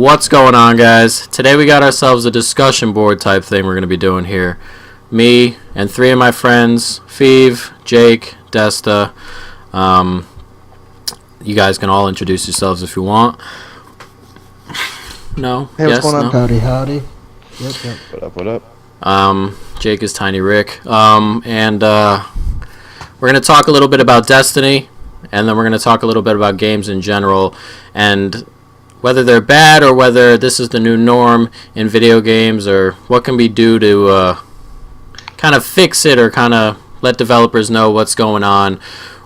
What's going on, guys? Today we got ourselves a discussion board type thing we're going to be doing here. Me and three of my friends, Feeve, Jake, Desta. You guys can all introduce yourselves if you want. No? Hey, yes? what's going on? Howdy, howdy. Yep. What up? Jake is Tiny Rick. And we're going to talk a little bit about Destiny, and then we're going to talk a little bit about games in general, and whether they're bad or whether this is the new norm in video games, or what can we do to kind of fix it or kind of let developers know what's going on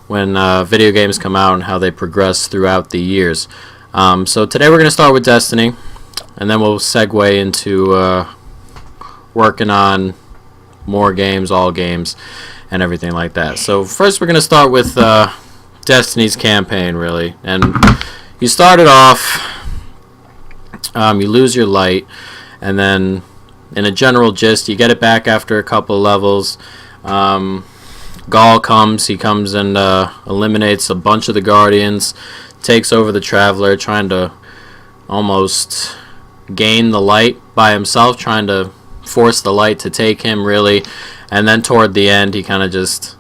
when video games come out and how they progress throughout the years. So today we're going to start with Destiny, and then we'll segue into working on more games, all games, and everything like that. So first we're going to start with Destiny's campaign, really. And you started off, you lose your light, and then in a general gist, you get it back after a couple levels. Gaul comes, he comes and eliminates a bunch of the Guardians, takes over the Traveler, trying to almost gain the light by himself, trying to force the light to take him, really. And then toward the end, he kind of just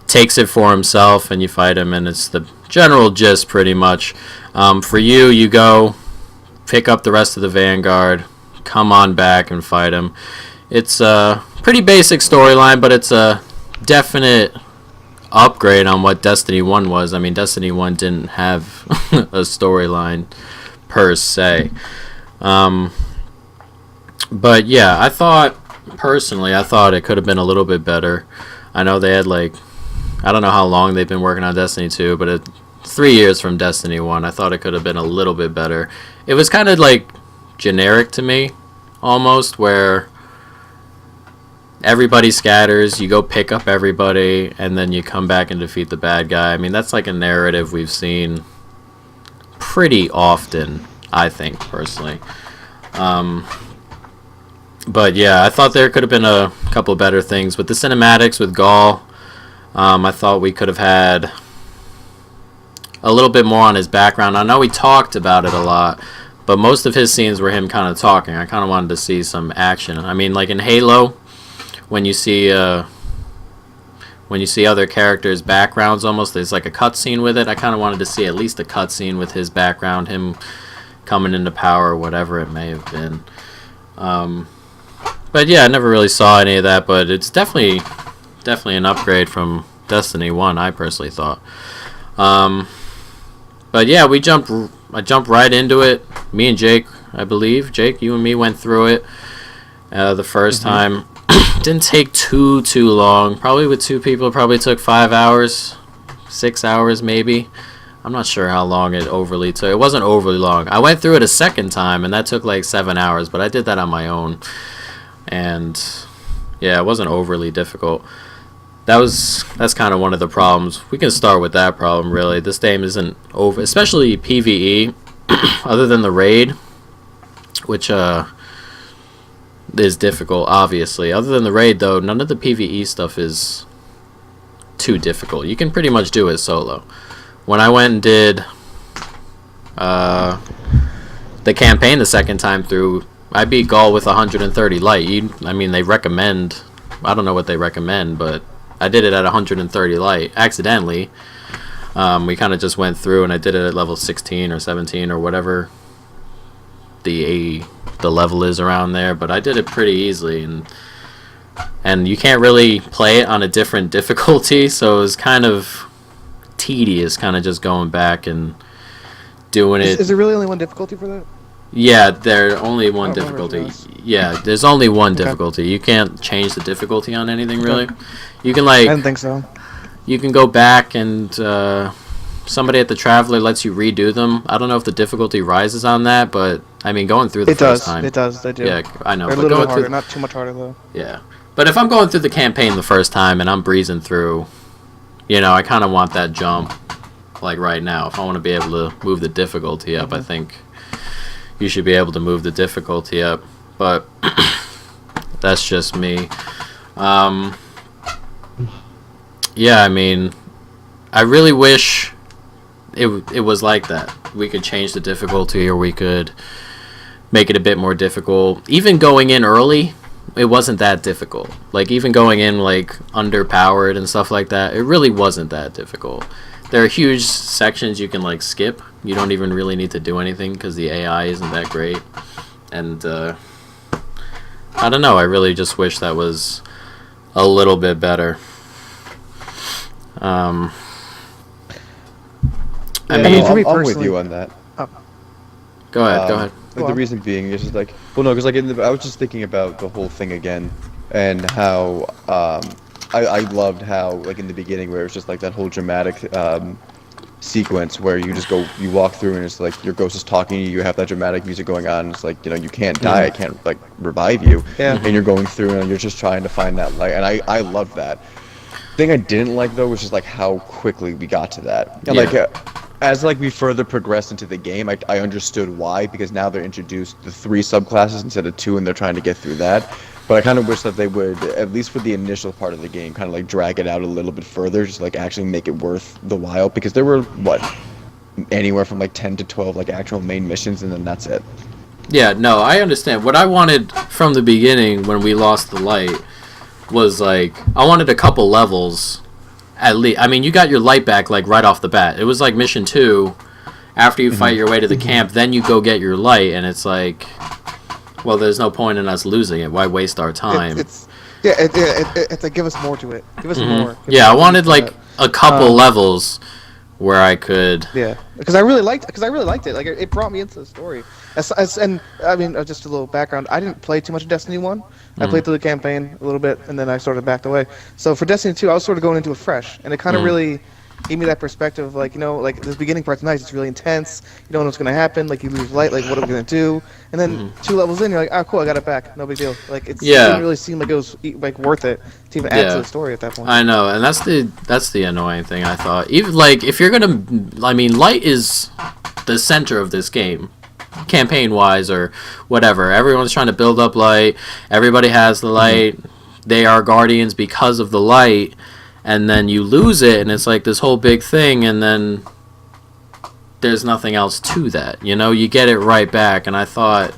takes it for himself, and you fight him, and it's the general gist, pretty much. For you, you go pick up the rest of the Vanguard, come on back and fight him. It's a pretty basic storyline, but it's a definite upgrade on what Destiny 1 was. I mean, Destiny 1 didn't have a storyline per se. But yeah, I thought it could have been a little bit better. I know they had I don't know how long they've been working on Destiny 2, but 3 years from Destiny 1, I thought it could have been a little bit better. It was kind of generic to me, almost, where everybody scatters, you go pick up everybody, and then you come back and defeat the bad guy. I mean, that's a narrative we've seen pretty often, I think, personally. But yeah, I thought there could have been a couple better things. With the cinematics, with Gaul, I thought we could have had a little bit more on his background. I know we talked about it a lot, but most of his scenes were him kind of talking. I kind of wanted to see some action. I mean, in Halo, when you see other characters' backgrounds, almost there's a cutscene with it. I kind of wanted to see at least a cutscene with his background, him coming into power, or whatever it may have been. But yeah, I never really saw any of that. But it's definitely an upgrade from Destiny 1, I personally thought. But yeah, I jumped right into it. Me and Jake, I believe. Jake, you and me went through it the first time. Didn't take too long. Probably with two people, probably took 5 hours, 6 hours maybe. I'm not sure how long it overly took. It wasn't overly long. I went through it a second time, and that took 7 hours, but I did that on my own. And yeah, it wasn't overly difficult. That's kind of one of the problems. We can start with that problem, really. This game isn't over, especially PvE, other than the raid, which is difficult, obviously. Other than the raid, though, none of the PvE stuff is too difficult. You can pretty much do it solo. When I went and did the campaign the second time through, I beat Gaul with 130 light. They recommend, I don't know what they recommend, but I did it at 130 light accidentally. We kind of just went through, and I did it at level 16 or 17 or whatever the level is around there, but I did it pretty easily, and you can't really play it on a different difficulty, so it was kind of tedious, kind of just going back and doing it. Is there really only one difficulty for that? Yeah, there's only one difficulty. Yeah, there's only one difficulty. You can't change the difficulty on anything, really. You can I didn't think so. You can go back, and somebody at the Traveler lets you redo them. I don't know if the difficulty rises on that, but going through the first time. It does. They do. Yeah, I know. They're a little bit harder, not too much harder though. Yeah, but if I'm going through the campaign the first time and I'm breezing through, I kind of want that jump, right now. If I want to be able to move the difficulty up, I think you should be able to move the difficulty up. But that's just me. Yeah, I really wish it was like that. We could change the difficulty, or we could make it a bit more difficult. Even going in early, it wasn't that difficult. Like, even going in, like, underpowered and stuff like that, it really wasn't that difficult. There are huge sections you can, like, skip. You don't even really need to do anything because the AI isn't that great. And, I don't know. I really just wish that was a little bit better. I mean, for me I'm with personally- you on that. go ahead. Like, the reason being is just like, well, no, because like I was just thinking about the whole thing again, and how I loved how, like, in the beginning where it was just like that whole dramatic sequence where you just you walk through and it's like your ghost is talking to you, you have that dramatic music going on, and it's like, you know, you can't die, I can't, like, revive you, Yeah. and you're going through and you're just trying to find that light, and I loved that. The thing I didn't like though was just like how quickly we got to that, and like as like we further progressed into the game, I understood why, because now they're introduced the 3 subclasses instead of 2, and they're trying to get through that. But I kind of wish that they would, at least for the initial part of the game, kind of like drag it out a little bit further, just like actually make it worth the while, because there were anywhere from like 10 to 12 like actual main missions, and then that's it. Yeah, no, I understand. What I wanted from the beginning when we lost the light was, like, I wanted a couple levels at least. I mean, you got your light back, like, right off the bat. It was like mission 2, after you fight your way to the camp, then you go get your light, and it's like, well, there's no point in us losing it. Why waste our time? It's like, give us more to it. Give us more. Yeah, I wanted, like, a couple levels where I could... Yeah, because I really liked it. Like, it brought me into the story. And I mean, just a little background. I didn't play too much of Destiny 1. I played through the campaign a little bit, and then I sort of backed away. So for Destiny 2, I was sort of going into it fresh, and it kind of really gave me that perspective of, like, you know, like, this beginning part's nice. It's really intense. You don't know what's going to happen. Like, you lose light. Like, what am I going to do? And then 2 levels in, you're like, oh, cool, I got it back. No big deal. Like, it didn't really seem like it was, like, worth it to even add to the story at that point. I know, and that's the annoying thing, I thought. Even, like, if you're going to... I mean, light is the center of this game, campaign-wise or whatever. Everyone's trying to build up light. Everybody has the light. They are guardians because of the light. And then you lose it, and it's like this whole big thing, and then there's nothing else to that. You know, you get it right back, and I thought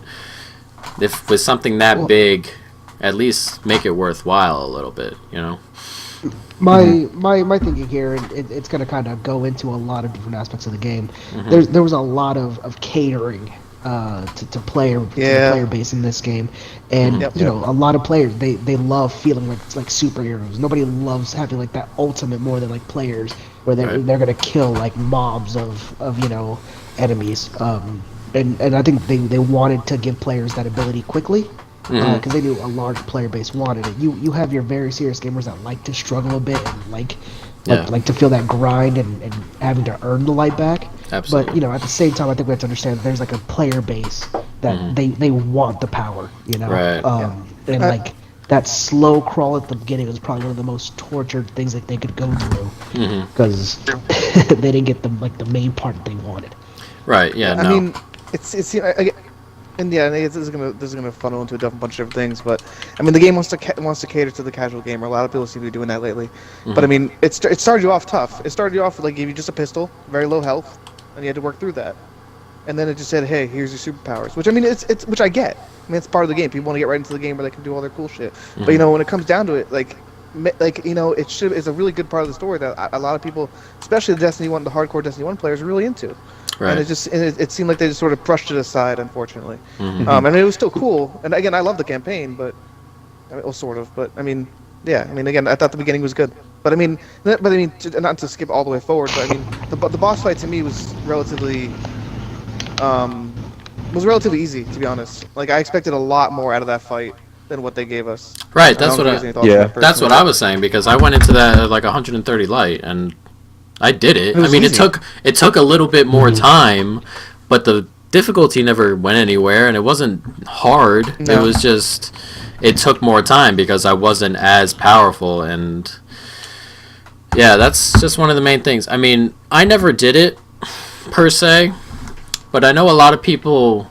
if with something that big, at least make it worthwhile a little bit, you know? My thinking here, and it's going to kind of go into a lot of different aspects of the game. There was a lot of catering to player base in this game, and you know, a lot of players they love feeling like it's like superheroes. Nobody loves having like that ultimate more than like players where they're gonna kill like mobs of you know, enemies. And I think they wanted to give players that ability quickly. Because they knew a large player base wanted it. You have your very serious gamers that like to struggle a bit and like to feel that grind and having to earn the light back. Absolutely. But you know, at the same time, I think we have to understand there's like a player base that they want the power. You know, right. And like that slow crawl at the beginning was probably one of the most tortured things that they could go through because they didn't get the main part they wanted. Right. Yeah. I mean, it's and yeah, this is gonna funnel into a bunch of different things, but I mean, the game wants to cater to the casual gamer. A lot of people seem to be doing that lately. But I mean, it started you off tough. It started you off with, like, give you just a pistol, very low health, and you had to work through that. And then it just said, hey, here's your superpowers, which I mean, it's which I get. I mean, it's part of the game. People want to get right into the game where they can do all their cool shit. But you know, when it comes down to it, like you know, it's a really good part of the story that a lot of people, especially the hardcore Destiny 1 players, are really into. Right. And it seemed like they just sort of brushed it aside, unfortunately. I mean, it was still cool, and again, I love the campaign, but well, sort of. But I mean, yeah. I mean, again, I thought the beginning was good, but I mean, not to skip all the way forward, but I mean, the boss fight to me was relatively easy, to be honest. Like, I expected a lot more out of that fight than what they gave us. Right. That's what I was saying, because I went into that at like 130 light and I did it. I mean, easy. It took a little bit more time, but the difficulty never went anywhere, and it wasn't hard. No. It was just, it took more time because I wasn't as powerful, and yeah, that's just one of the main things. I mean, I never did it per se, but I know a lot of people,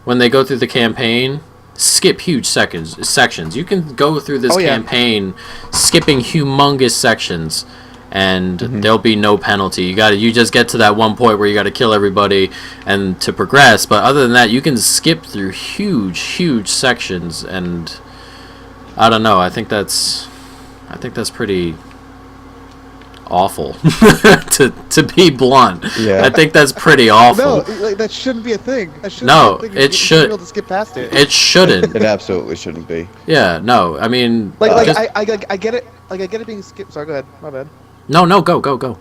when they go through the campaign, skip huge sections. You can go through this campaign skipping humongous sections. and there'll be no penalty. You just get to that one point where you got to kill everybody and to progress. But other than that, you can skip through huge sections, and I don't know. I think that's pretty awful to be blunt. Yeah. I think that's pretty awful. No, like, that shouldn't be a thing. That shouldn't No, be a thing. it You should. should be able to skip past it. It shouldn't. It absolutely shouldn't be. Yeah, no. I mean, Like just, I get it. Like I get it being skipped. Sorry, go ahead. My bad. no, go.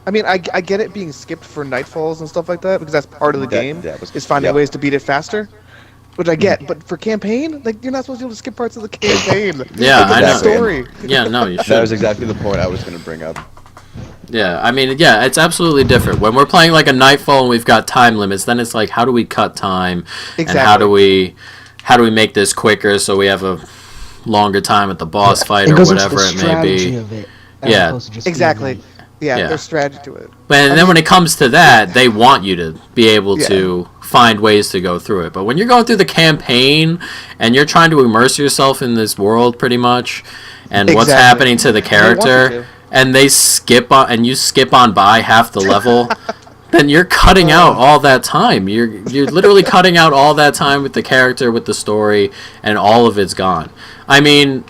I mean, I get it being skipped for nightfalls and stuff like that because that's part of the game. Is finding yep. ways to beat it faster, which I get. But for campaign, like you're not supposed to be able to skip parts of the campaign. Yeah, Like, I know. the story. Yeah, no, you That should. was exactly the point I was going to bring up. Yeah, I mean, yeah, it's absolutely different. When we're playing like a Nightfall and we've got time limits, then it's like, how do we cut time? Exactly. And how do we make this quicker so we have a longer time at the boss fight It or goes into whatever the it may strategy be. of it, as Yeah. opposed to just Exactly. being Yeah, Yeah. there's strategy to it. But then when it comes to that, they want you to be able Yeah. to find ways to go through it. But when you're going through the campaign and you're trying to immerse yourself in this world pretty much and what's Exactly. happening to the They want you character to. and they skip on and you skip on by half the level, then you're cutting out all that time. You're literally cutting out all that time with the character, with the story, and all of it's gone. I mean,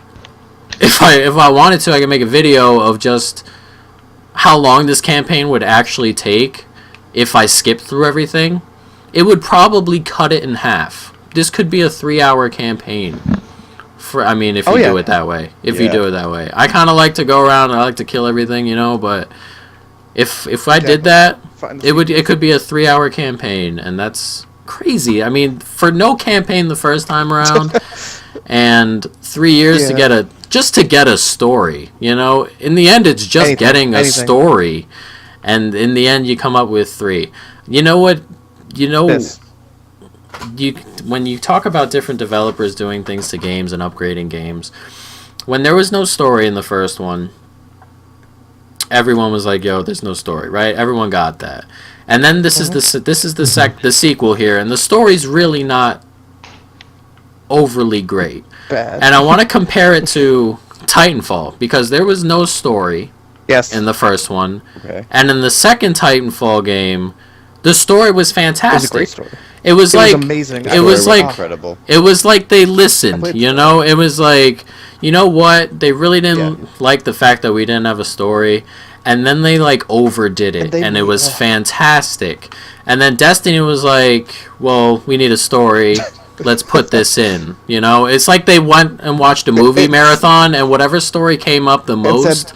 if I wanted to, I could make a video of just how long this campaign would actually take if I skipped through everything. It would probably cut it in half. This could be a 3-hour campaign. If you do it that way. If you Yeah. do it that way. I kind of like to go around and I like to kill everything, but if I did that, it could be a 3-hour campaign, and that's crazy. I mean, for no campaign the first time around, and 3 years to get a story. In the end, it's just getting a story, and in the end, you come up with 3. You know what? This. When you talk about different developers doing things to games and upgrading games, when there was no story in the first one, everyone was like, "Yo, there's no story," right? Everyone got that. And then this is the sequel here, and the story's really not overly great. Bad. And I want to compare it to Titanfall because there was no story Yes. in the first one, Okay. and in the second Titanfall game, the story was fantastic. It was a great story. It was It was like amazing. It was like incredible. it was like they listened, played- It was like, you know what? They really didn't like the fact that we didn't have a story, and then they like overdid it, and it was fantastic. And then Destiny was like, well, we need a story. Let's put this in. It's like they went and watched a movie marathon, and whatever story came up the most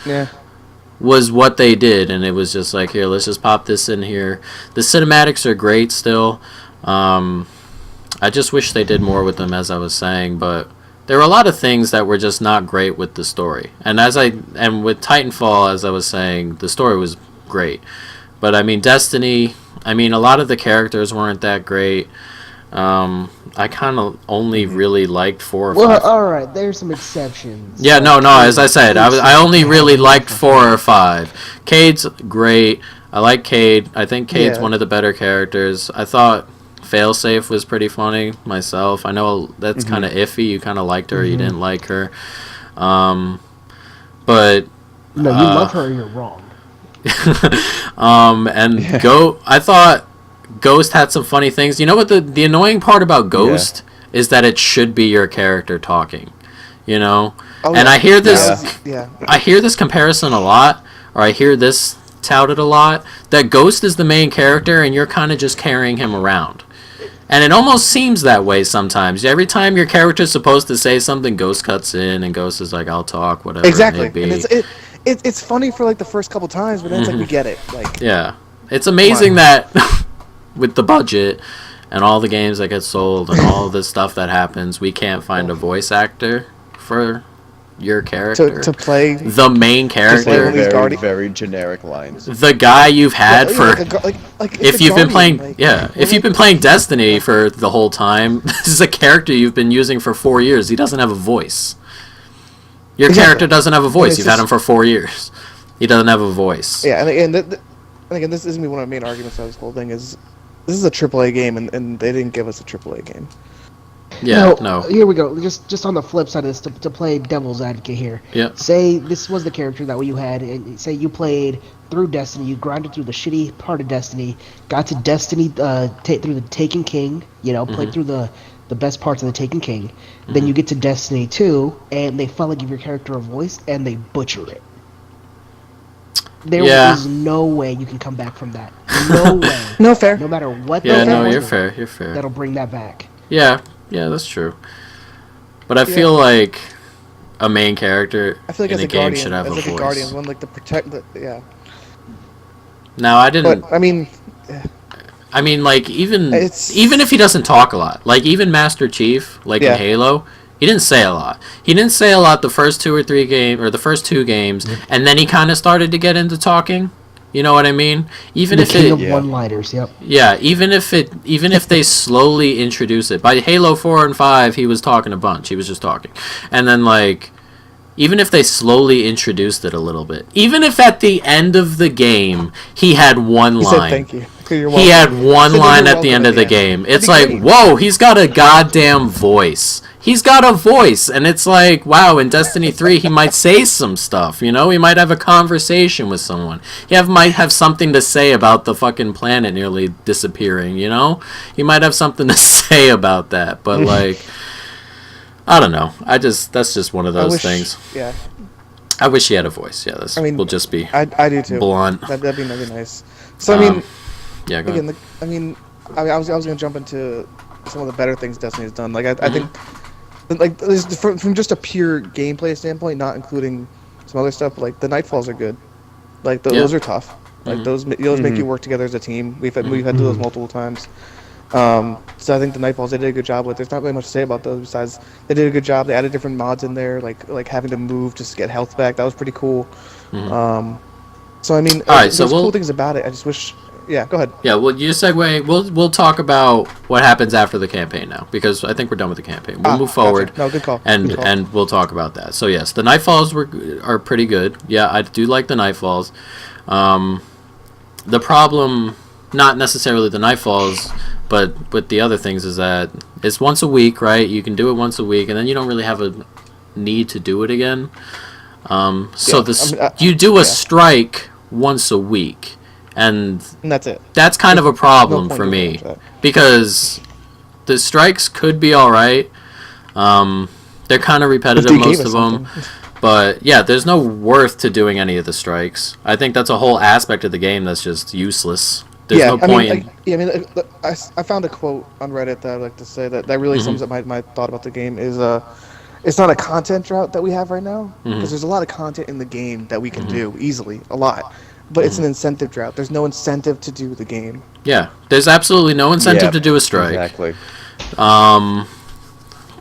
was what they did, and it was just like, here, let's just pop this in here. The cinematics are great still. I just wish they did more with them, as I was saying, but there were a lot of things that were just not great with the story. And with Titanfall, as I was saying, the story was great. But Destiny, a lot of the characters weren't that great. I kind of only really liked 4 or 5. Well, all right, there's some exceptions. Yeah, no. As I said, I only really liked 4 or 5. Cade's great. I like Cade. I think Cade's one of the better characters. I thought Failsafe was pretty funny myself. I know that's kind of iffy. You kind of liked her, you didn't like her. But No, you love her, or you're wrong. I thought Ghost had some funny things. You know what the annoying part about Ghost is that it should be your character talking. I hear this I hear this comparison a lot, or I hear this touted a lot, that Ghost is the main character and you're kind of just carrying him around. And it almost seems that way sometimes. Every time your character's supposed to say something, Ghost cuts in and Ghost is like, I'll talk, whatever Exactly. it may And be. it's funny for like the first couple times, but then it's like we get it. Like Yeah. It's amazing that with the budget and all the games that get sold and all the stuff that happens, we can't find a voice actor for your character. to play The main character. these Very, Guardi- very generic lines. The guy you've had for... like if you've been playing... if you've been playing Destiny for the whole time, this is a character you've been using for 4 years. He doesn't have a voice. Your character doesn't have a voice. You've had him for 4 years. He doesn't have a voice. Yeah, and again, this is one of the main arguments of this whole thing is this is a AAA game, and they didn't give us a AAA game. Yeah, Now, no. here we go. Just on the flip side of this, to play devil's advocate here. Yeah. Say this was the character that you had, and say you played through Destiny, you grinded through the shitty part of Destiny, got to Destiny through the Taken King, played through the best parts of the Taken King. Then you get to Destiny 2, and they finally give your character a voice, and they butcher it. There is no way you can come back from that. No way. No, fair. No matter what. Yeah, no, you're you're fair. You're fair. That'll bring that back. Yeah, that's true. But I feel like a main character I feel like in as a a game guardian, should have as a like voice. a guardian, one like to protect the Now, I didn't. But I mean, I mean, like even It's- if he doesn't talk a lot, like even Master Chief, like Yeah. in Halo, he didn't say a lot. He didn't say a lot the first two games, and then he kind of started to get into talking. You know what I mean? Even The if king it, of one-liners. Yep. yeah, even if they slowly introduce it. By Halo 4 and 5, he was talking a bunch. He was just talking, and then like. Even if they slowly introduced it a little bit, even if at the end of the game he had one he line, said thank you. You're he had welcome. one He said line you're at the welcome end of the game. It's That'd like, be great. whoa, he's got a goddamn voice. He's got a voice, and it's like, wow, in Destiny 3, he might say some stuff, you know? He might have a conversation with someone. Might have something to say about the fucking planet nearly disappearing, you know? He might have something to say about that, but, like, I don't know. That's just one of those things. Yeah, I wish he had a voice. Yeah, will just be I do too. blunt. That'd be nice. So I mean, Yeah, go ahead. again, I was gonna jump into some of the better things Destiny's done. Like I think, like from just a pure gameplay standpoint, not including some other stuff. But, like the Nightfalls are good. Like those are tough. Like those make you work together as a team. We've had to do those multiple times. So I think the Nightfalls they did a good job with. There's not really much to say about those besides they did a good job. They added different mods in there, like having to move just to get health back. That was pretty cool. So I mean, All right, so there's cool things about it. I just wish. Yeah, go ahead. Yeah, well, you segue. We'll talk about what happens after the campaign now because I think we're done with the campaign. We'll move forward. Gotcha. No, good call. And Good call. and we'll talk about that. So yes, the Nightfalls are pretty good. Yeah, I do like the Nightfalls. The problem, not necessarily the Nightfalls, but with the other things is that it's once a week, right? You can do it once a week, and then you don't really have a need to do it again. You do a strike once a week, and that's it. that's kind of a problem point for in me that. because the strikes could be all right. They're kind of repetitive, If they most gave of us them. something. But yeah, there's no worth to doing any of the strikes. I think that's a whole aspect of the game that's just useless. There's no point. I found a quote on Reddit that I'd like to say that really sums up my thought about the game is it's not a content drought that we have right now because there's a lot of content in the game that we can do easily, a lot. But it's an incentive drought. There's no incentive to do the game. Yeah, there's absolutely no incentive to do a strike. Exactly.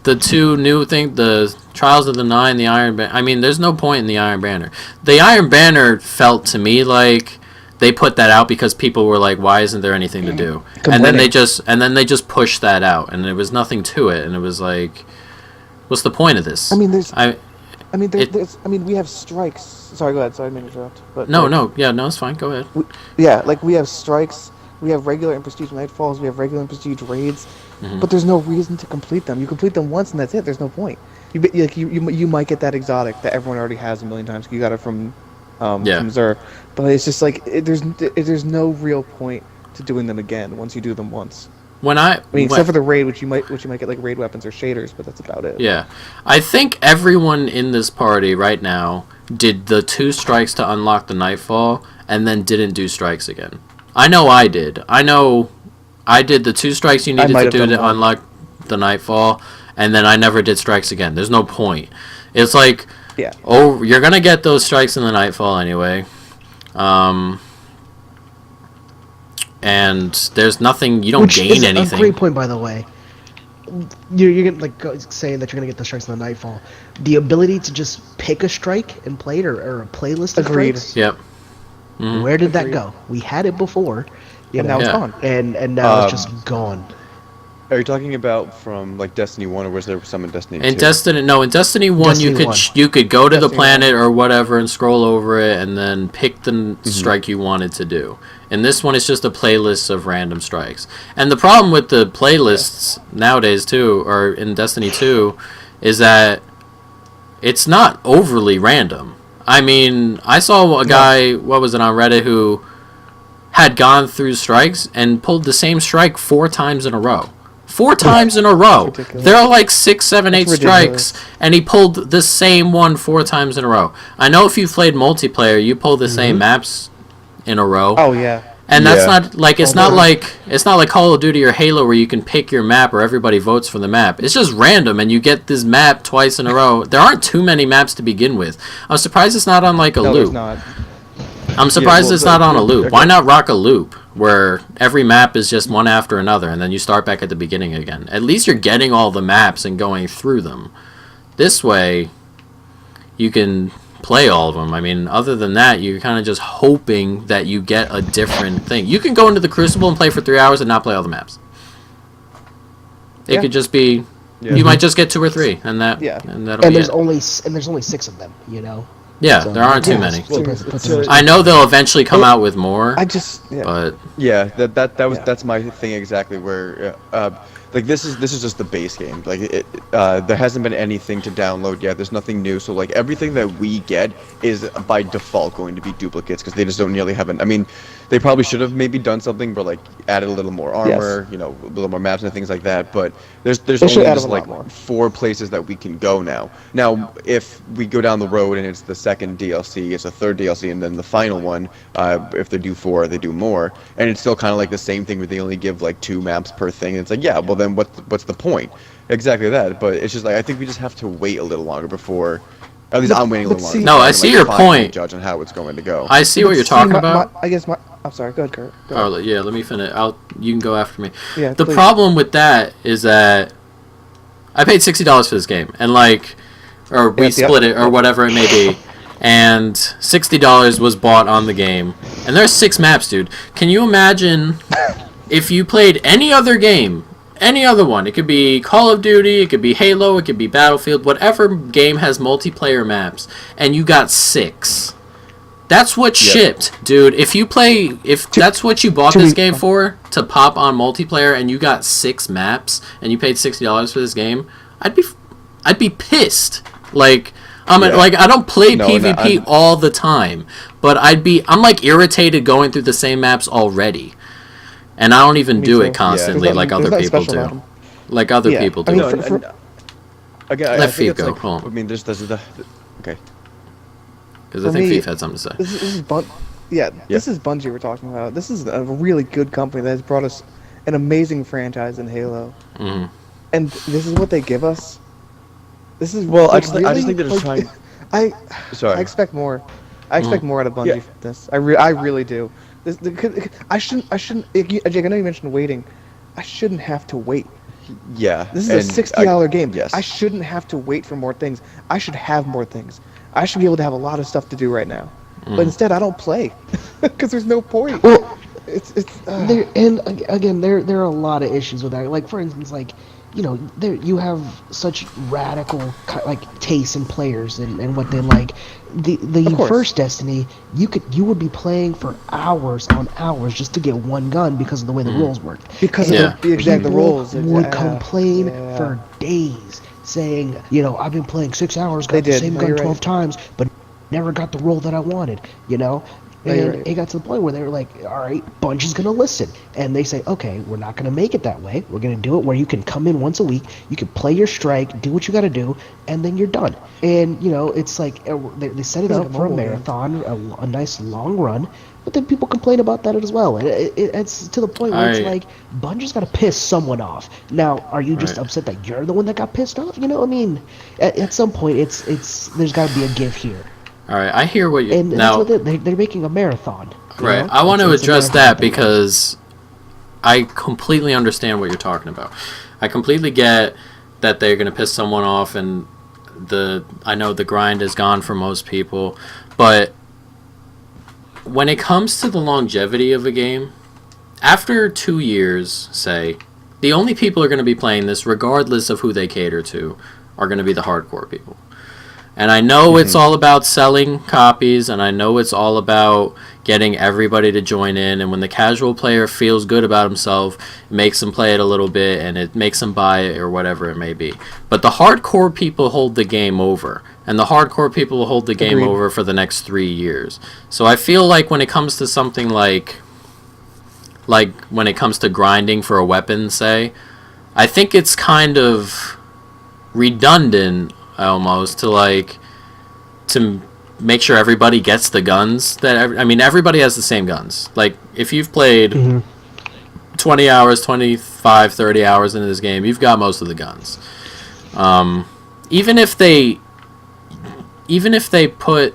The two new things, the Trials of the Nine, the Iron Banner. I mean, there's no point in the Iron Banner. The Iron Banner felt to me like they put that out because people were like, "Why isn't there anything to do?" And then they just pushed that out, and there was nothing to it, and it was like, "What's the point of this?" I mean, we have strikes. Sorry, go ahead. Sorry, I didn't interrupt. But No, it's fine. Go ahead. We have strikes. We have regular and prestige nightfalls. We have regular and prestige raids. But there's no reason to complete them. You complete them once and that's it. There's no point. You might get that exotic that everyone already has a million times. You got it from Xur. But it's just like there's no real point to doing them again once you do them once. Except for the raid, which you might get like raid weapons or shaders, but that's about it. Yeah, I think everyone in this party right now did the 2 strikes to unlock the Nightfall, and then didn't do strikes again. I know I did. I know I did the 2 strikes you needed to do to unlock the Nightfall, and then I never did strikes again. There's no point. It's like, oh, you're gonna get those strikes in the Nightfall anyway. And there's nothing, you don't gain anything. A great point, by the way. You're gonna saying that you're gonna get the strikes in the Nightfall. The ability to just pick a strike and play it, or a playlist of strikes. Yep. Where did that go? We had it before, and now it's gone. And now it's just gone. Are you talking about from like Destiny 1, or was there some in Destiny 2? In Destiny 1, you could go to the planet or whatever and scroll over it and then pick the strike you wanted to do. In this one, it's just a playlist of random strikes. And the problem with the playlists nowadays, too, or in Destiny 2, is that it's not overly random. I mean, I saw a guy, what was it, on Reddit, who had gone through strikes and pulled the same strike 4 times in a row. 4 times in a row. There are like 6, 7, 8 strikes, and he pulled the same one 4 times in a row. I know if you've played multiplayer, you pull the same maps in a row. Oh yeah. And that's not like it's not like Call of Duty or Halo where you can pick your map or everybody votes for the map. It's just random, and you get this map twice in a row. There aren't too many maps to begin with. I'm surprised it's not on like a loop. Not. I'm surprised it's not on a loop. Why not rock a loop where every map is just one after another, and then you start back at the beginning again? At least you're getting all the maps and going through them. This way, you can play all of them. I mean, other than that, you're kind of just hoping that you get a different thing. You can go into the Crucible and play for 3 hours and not play all the maps. It could just be, you might just get 2 or 3, and that'll be there's it. only 6 of them, you know. Yeah, So, there aren't too many. Well, I know they'll eventually come out with more, but that's my thing exactly. Where like this is just the base game. Like there hasn't been anything to download yet. There's nothing new. So like everything that we get is by default going to be duplicates because they just don't nearly have an. I mean, they probably should have maybe done something, but like added a little more armor, you know, a little more maps and things like that. But there's only just like 4 places that we can go now. Now, if we go down the road and it's the second DLC, it's a third DLC, and then the final one, if they do 4, they do more, and it's still kind of like the same thing where they only give like 2 maps per thing. And it's like, yeah, well then what's the point? Exactly that. But it's just like I think we just have to wait a little longer before. At least I'm waiting a little longer. No, I see your point. Judge on how it's going to go. I see what you're talking about. I'm sorry. Go ahead, Kurt. Oh yeah, let me finish. You can go after me. Yeah, the please. problem with that is that I paid $60 for this game, and or we split it, or whatever it may be, and $60 was bought on the game, and there's 6 maps, dude. Can you imagine if you played any other game, any other one? It could be Call of Duty, it could be Halo, it could be Battlefield, whatever game has multiplayer maps, and you got 6. That's what shipped, dude. If that's what you bought this game for, to pop on multiplayer, and you got 6 maps, and you paid $60 for this game, I'd be pissed. Like, I don't play PvP all the time, but I'm like irritated going through the same maps already, and I don't even do it constantly like other people do. Like other people do. Again, Let Thief go. Hold on. I mean, there's okay. Because I think Thief had something to say. This is this is Bungie we're talking about. This is a really good company that has brought us an amazing franchise in Halo. Mm-hmm. And this is what they give us. This is I just think they're just trying. I expect more. I expect more out of Bungie from this. I really do. I shouldn't. Jake, I know you mentioned waiting. I shouldn't have to wait. Yeah. This is a $60 game. Yes. I shouldn't have to wait for more things. I should have more things. I should be able to have a lot of stuff to do right now. But instead, I don't play because there's no point. Well, there are a lot of issues with that. Like, for instance, like, you know, you have such radical tastes in players and what they like. The first Destiny, you would be playing for hours on hours just to get one gun because of the way the rules worked. Because of the rules would complain for days, saying, you know, I've been playing 6 hours, got the same gun 12 times, but never got the role that I wanted, you know? And it got to the point where they were like, all right, Bungie's going to listen. And they say, okay, we're not going to make it that way. We're going to do it where you can come in once a week, you can play your strike, do what you got to do, and then you're done. And, you know, it's like they set it up for a marathon, a nice long run, but then people complain about that as well. And it's to the point where it's like, Bungie's got to piss someone off. Now, are you just upset that you're the one that got pissed off? You know, I mean, at some point, there's got to be a give here. All right, I hear what you... And now, that's what they're making a marathon. Right, know? I want to address that because I completely understand what you're talking about. I completely get that they're going to piss someone off, and I know the grind is gone for most people, but when it comes to the longevity of a game, after 2 years, say, the only people who are going to be playing this, regardless of who they cater to, are going to be the hardcore people. And I know it's all about selling copies, and I know it's all about getting everybody to join in. And when the casual player feels good about himself, it makes them play it a little bit, and it makes them buy it or whatever it may be. But the hardcore people hold the game over, and the hardcore people will hold the game Agreed. over for the next 3 years. So I feel like when it comes to something like when it comes to grinding for a weapon, say, I think it's kind of redundant almost to make sure everybody gets the guns everybody has the same guns. Like, if you've played 20 hours, 25, 30 hours into this game, you've got most of the guns. Even if they put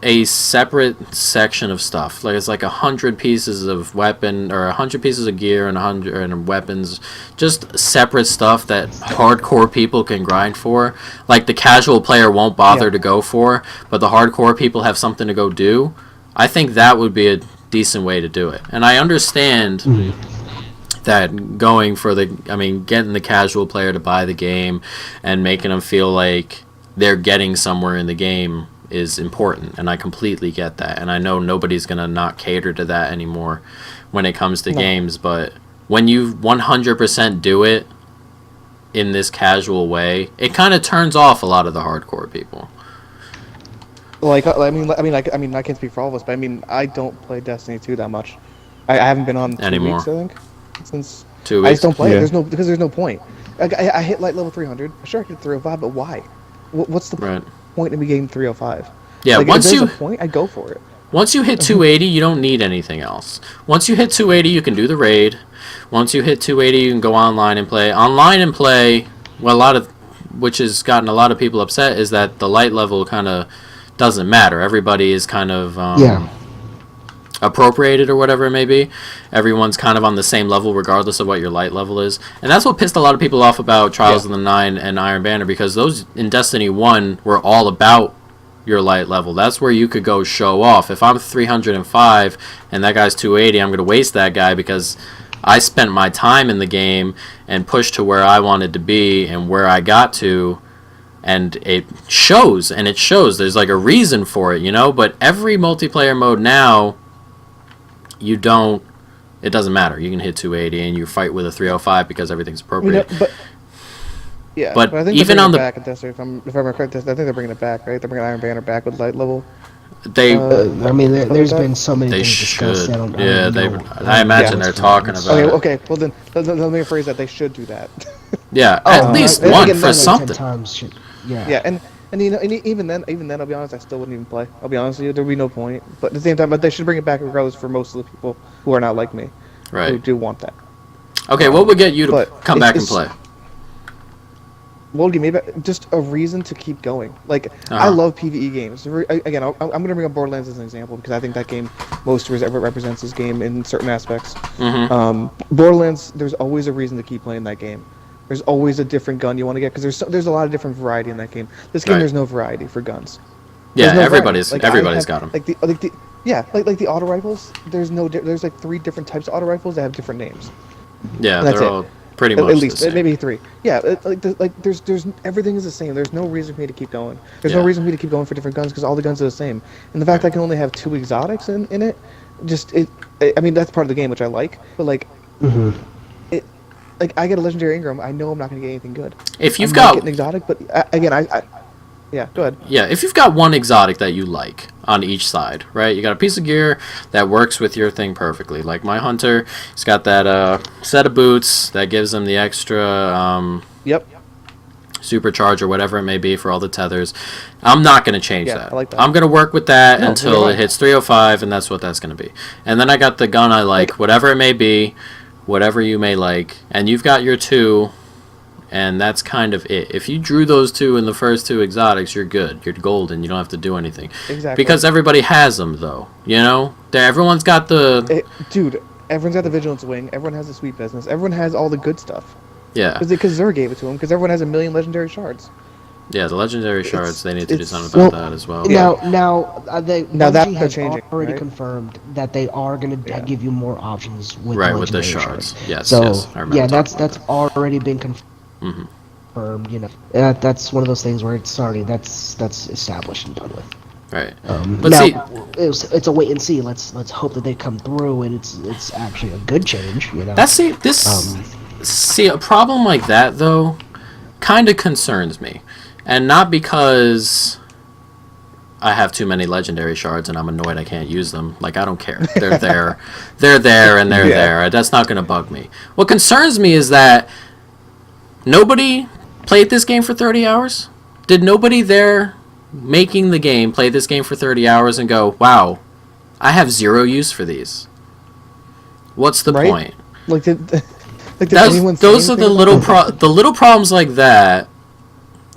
a separate section of stuff, like it's like 100 pieces of weapon or 100 pieces of gear and 100 weapons, just separate stuff that hardcore people can grind for, like the casual player won't bother to go for, but the hardcore people have something to go do. I think that would be a decent way to do it. And I understand that getting the casual player to buy the game and making them feel like they're getting somewhere in the game is important, and I completely get that, and I know nobody's gonna not cater to that anymore when it comes to games, but when you 100% do it in this casual way, it kind of turns off a lot of the hardcore people. Like, I can't speak for all of us, but I mean, I don't play Destiny 2 that much. I haven't been on 2 Anymore. weeks, I think, since 2 weeks. I just don't play it. There's no point. I hit like level 300. Sure, I get 305, but why? What's the point in me getting 305? Yeah, like, once if there's a point, I go for it. Once you hit 280, you don't need anything else. Once you hit 280, you can do the raid. Once you hit 280, you can go online and play. Well, which has gotten a lot of people upset, is that the light level kind of doesn't matter. Everybody is kind of appropriated or whatever it may be. Everyone's kind of on the same level regardless of what your light level is. And that's what pissed a lot of people off about Trials of the Nine and Iron Banner, because those in Destiny 1 were all about your light level. That's where you could go show off. If I'm 305 and that guy's 280, I'm going to waste that guy because I spent my time in the game and pushed to where I wanted to be and where I got to, and it shows. There's like a reason for it, but every multiplayer mode now, it doesn't matter. You can hit 280 and you fight with a 305 because everything's appropriate. But I think even on the back at Destiny, if I'm correct, I think they're bringing it back, right? They're bringing Iron Banner back with light level. There's been so many they things discussed. should. I imagine they're talking about it. Okay. Well, then let me rephrase that. They should do that. Yeah, at least one for something. Yeah, and even then, I'll be honest, I still wouldn't even play. I'll be honest with you, there'd be no point. But at the same time, they should bring it back regardless for most of the people who are not like me, right? Who do want that. Okay, what would get you to come back and play? Well, give me just a reason to keep going. Like, I love PvE games. Again, I'm going to bring up Borderlands as an example because I think that game most represents this game in certain aspects. Borderlands, there's always a reason to keep playing that game. There's always a different gun you want to get because there's a lot of different variety in that game. This game, there's no variety for guns. Yeah, everybody's got them. Like the auto rifles. There's like 3 different types of auto rifles that have different names. Yeah, they're all pretty much at least the same. maybe 3. Yeah, there's everything is the same. There's no reason for me to keep going. There's no reason for me to keep going for different guns because all the guns are the same. And the fact that I can only have 2 exotics in it, I mean that's part of the game which I like. But like, I get a legendary Ingram, I know I'm not going to get anything good. If you've got an exotic, but again, yeah, go ahead. Yeah, if you've got one exotic that you like on each side, right? You got a piece of gear that works with your thing perfectly. Like my hunter, he's got that set of boots that gives him the extra supercharge or whatever it may be for all the tethers. I'm not going to change that. I like that. I'm going to work with that until it hits 305, and that's what that's going to be. And then I got the gun I like, whatever it may be, whatever you may like, and you've got your 2. And that's kind of it. If you drew those 2 in the first 2 exotics, you're good. You're golden. You don't have to do anything. Exactly. Because everybody has them, though. Everyone's got dude, everyone's got the Vigilance Wing. Everyone has the Sweet Business. Everyone has all the good stuff. Yeah. Because Zur gave it to them. Because everyone has a million legendary shards. Yeah, the legendary shards, they need to do something about that as well. Now that they're changing. Already confirmed that they are going to give you more options with with the shards. Yes, so, yes. I remember that's already been confirmed. confirmed. That's one of those things where it's already that's established and done with. Right. But now, see, it's a wait and see. Let's hope that they come through and it's actually a good change. see a problem like that though kind of concerns me, and not because I have too many legendary shards and I'm annoyed I can't use them. Like, I don't care. They're there. They're there and they're there. That's not going to bug me. What concerns me is that nobody played this game for 30 hours. Did nobody there making the game play this game for 30 hours and go, wow, I have zero use for these? What's the point? Like, did those are the little problems like that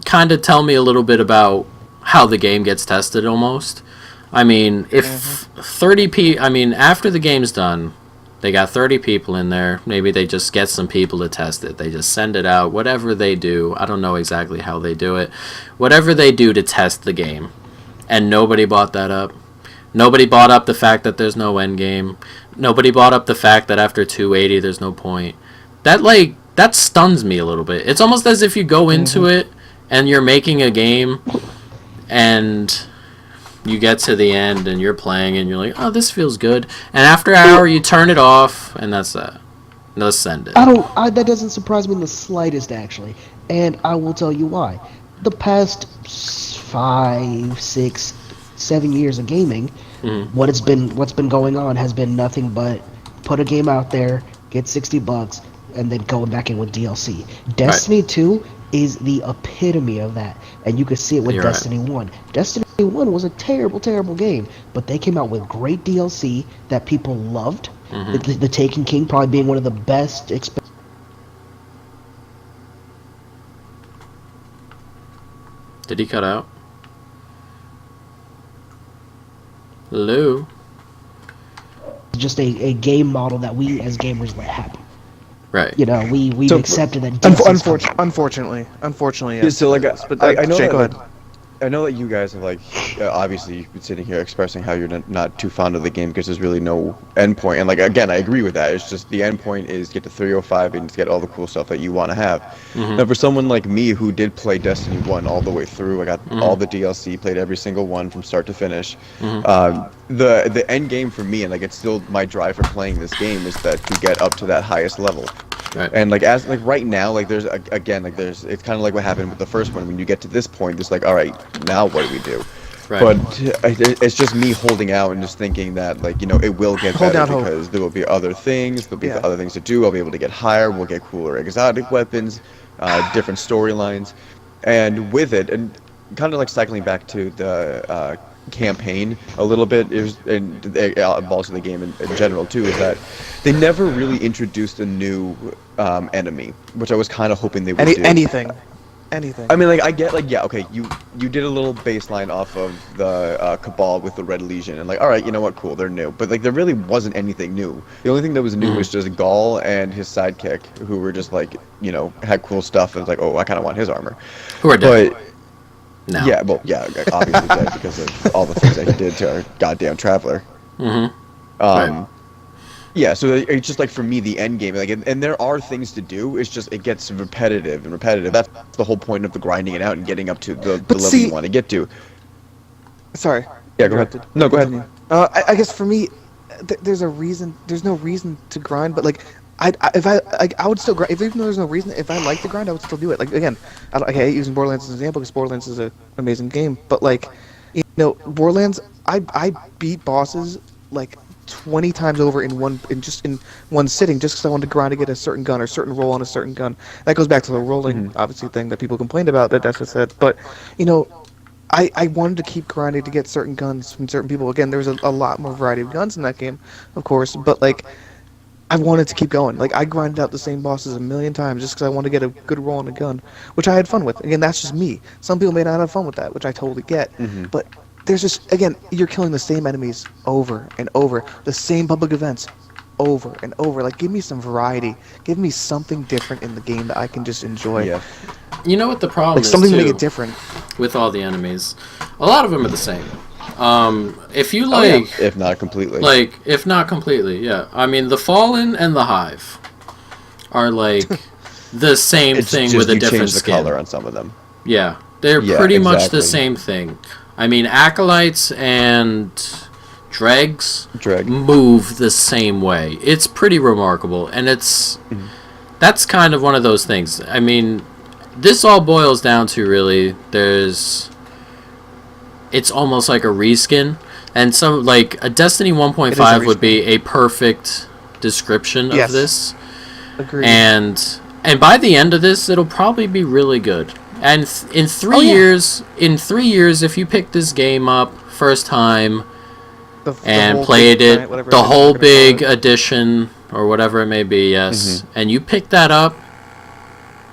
kind of tell me a little bit about how the game gets tested almost. I mean, if 30 people, I mean, after the game's done, they got 30 people in there. Maybe they just get some people to test it. They just send it out. Whatever they do, I don't know exactly how they do it. Whatever they do to test the game. And nobody bought that up. Nobody bought up the fact that there's no endgame. Nobody bought up the fact that after 280 there's no point. That stuns me a little bit. It's almost as if you go into it and you're making a game and you get to the end and you're playing and you're like, oh, this feels good. And after an hour you turn it off and that's that. Let's send it. That doesn't surprise me in the slightest, actually. And I will tell you why. The past 5, 6, 7 years of gaming, what's been going on has been nothing but put a game out there, get $60, and then going back in with DLC. Destiny 2 is the epitome of that, and you could see it with Destiny 1. Destiny 1 was a terrible, terrible game, but they came out with great DLC that people loved. The Taken King probably being one of the best. Did he cut out? Hello? Just a game model that we as gamers let happen. Right. We've accepted that. Unfortunately, yes. So like, but I know Jay, that, go ahead. I know that you guys have obviously you've been sitting here expressing how you're not too fond of the game because there's really no endpoint, and like again I agree with that. It's just the endpoint is get to 305 and get all the cool stuff that you want to have. Now for someone like me who did play Destiny 1 all the way through, I got all the DLC, played every single one from start to finish. The end game for me, and like it's still my drive for playing this game, is that to get up to that highest level. Right. And like right now, like there's it's kind of like what happened with the first one. When you get to this point, it's like, all right, now what do we do? Right. But it's just me holding out and just thinking that it will get better because there will be other things. There'll be other things to do. I'll be able to get higher. We'll get cooler exotic weapons, different storylines, and with it, and kind of like cycling back to the campaign a little bit and also the game in general too, is that they never really introduced a new enemy, which I was kind of hoping they would do. Anything. I mean, like I get okay, you did a little baseline off of the Cabal with the Red Legion, and like, all right, you know what, cool, they're new, but like there really wasn't anything new. The only thing that was new was just Gaul and his sidekick, who were just like had cool stuff, and it's like, oh, I kind of want his armor. Who are dead. No. Yeah, well, obviously dead because of all the things that he did to our goddamn Traveler. Right. Yeah, so it's just like for me the end game, like, and there are things to do. It's just it gets repetitive. That's the whole point of the grinding it out and getting up to the level you want to get to. Sorry. Yeah, go ahead. No, go ahead. I guess for me, there's a reason. There's no reason to grind, but like, I would still grind. Even though there's no reason, if I like the grind, I would still do it. Like again, I hate using Borderlands as an example because Borderlands is an amazing game. But like, Borderlands, I beat bosses like 20 times over in one sitting just because I wanted to grind to get a certain gun or certain roll on a certain gun. That goes back to the rolling obviously thing that people complained about that Desha said. But I wanted to keep grinding to get certain guns from certain people. Again, there was a lot more variety of guns in that game, of course, but like I wanted to keep going. Like I grinded out the same bosses a million times just because I wanted to get a good roll on a gun, which I had fun with. Again, that's just me. Some people may not have fun with that, which I totally get. But there's just, again, you're killing the same enemies over and over, the same public events over and over. Like, give me some variety. Give me something different in the game that I can just enjoy. Yeah. You know what the problem is, something too, to make it different. with all the enemies? A lot of them are the same. If you like... If not completely. If not completely, yeah. I mean, the Fallen and the Hive are like... the same It's thing just with a you different change the skin. color on some of them. Yeah, they're Yeah, pretty much the exactly. same thing. I mean, acolytes and dregs move the same way. It's pretty remarkable, and that's kind of one of those things. I mean, this all boils down to really it's almost like a reskin, and some like a Destiny 1.5 would be a perfect description of this. Agreed. And by the end of this, it'll probably be really good. And in 3 years, if you pick this game up first time and played it, the whole big edition or whatever it may be, yes, and you pick that up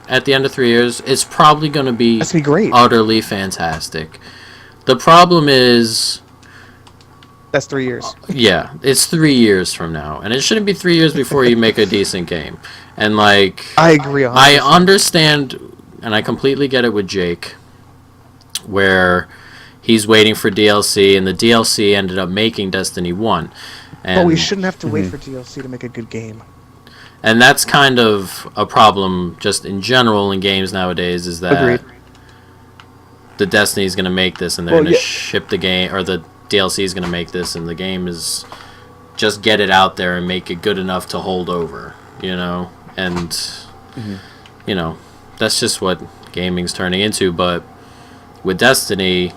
at the end of 3 years, it's probably going to be great. Utterly fantastic. The problem is, that's 3 years. Yeah, it's 3 years from now, and it shouldn't be 3 years before you make a decent game. And like, I agree. 100%. I understand, and I completely get it with Jake, where he's waiting for DLC, and the DLC ended up making Destiny 1. And, but we shouldn't have to wait for DLC to make a good game. And that's kind of a problem just in general in games nowadays, is that Agreed. the Destiny's going to make this, and they're going to ship the game, or the DLC is going to make this, and the game is just get it out there and make it good enough to hold over, you know? And, you know, that's just what gaming's turning into. But with Destiny,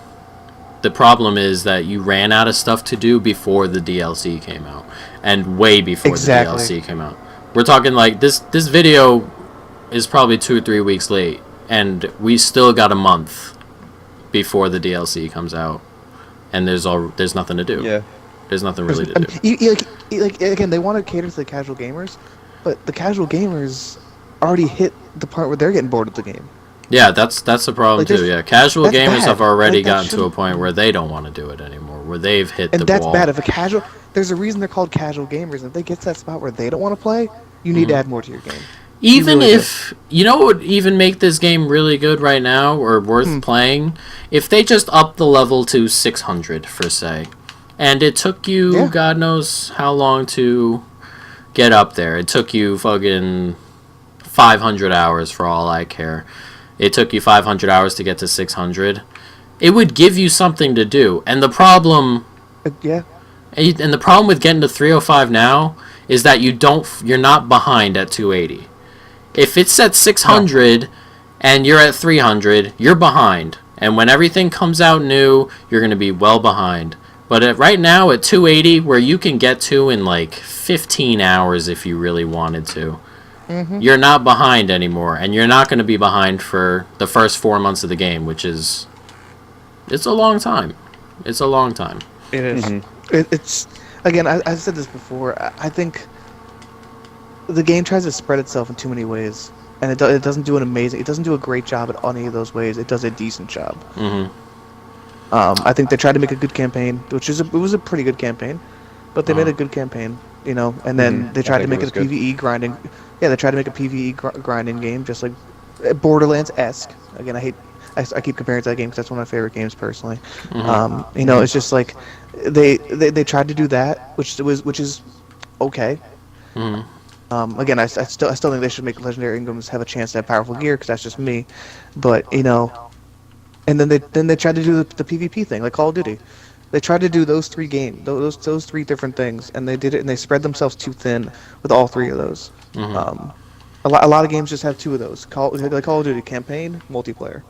the problem is that you ran out of stuff to do before the DLC came out, and way before the DLC came out. We're talking like this video is probably 2 or 3 weeks late, and we still got a month before the DLC comes out, and there's nothing to do. Yeah, there's nothing really to do. Like again, they want to cater to the casual gamers, but the casual gamers already hit the part where they're getting bored of the game. Yeah, that's the problem too. Yeah, casual gamers have already gotten to a point where they don't want to do it anymore, where they've hit the wall. And that's bad. If there's a reason they're called casual gamers. If they get to that spot where they don't want to play, you need to add more to your game. Even if you know what would even make this game really good right now or worth playing, if they just up the level to 600 for say, and it took you God knows how long to get up there. It took you fucking 500 hours for all I care. It took you 500 hours to get to 600. It would give you something to do. And the problem and the problem with getting to 305 now is that you're not behind at 280. If it's at 600 and you're at 300, you're behind. And when everything comes out new, you're going to be well behind. But right now at 280, where you can get to in like 15 hours if you really wanted to, you're not behind anymore. And you're not going to be behind for the first 4 months of the game, which is... It's a long time. It's a long time. It is. It's... Again, I've said this before. I think the game tries to spread itself in too many ways, and it doesn't do it doesn't do a great job at any of those ways. It does a decent job. I think they tried to make a good campaign, which it was a pretty good campaign, but they made a good campaign, you know. And then they tried to make it a PvE grinding. Yeah, they tried to make a PvE grinding game, just like Borderlands-esque. Again, I keep comparing it to that game because that's one of my favorite games personally. You know, it's just like they tried to do that, which is okay. Again, I still think they should make Legendary Ingrams have a chance to have powerful gear because that's just me. But you know, and then they tried to do the PvP thing like Call of Duty. They tried to do those three those three different things, and they did it, and they spread themselves too thin with all three of those. A lot of games just have two of those. Call of Duty campaign, multiplayer.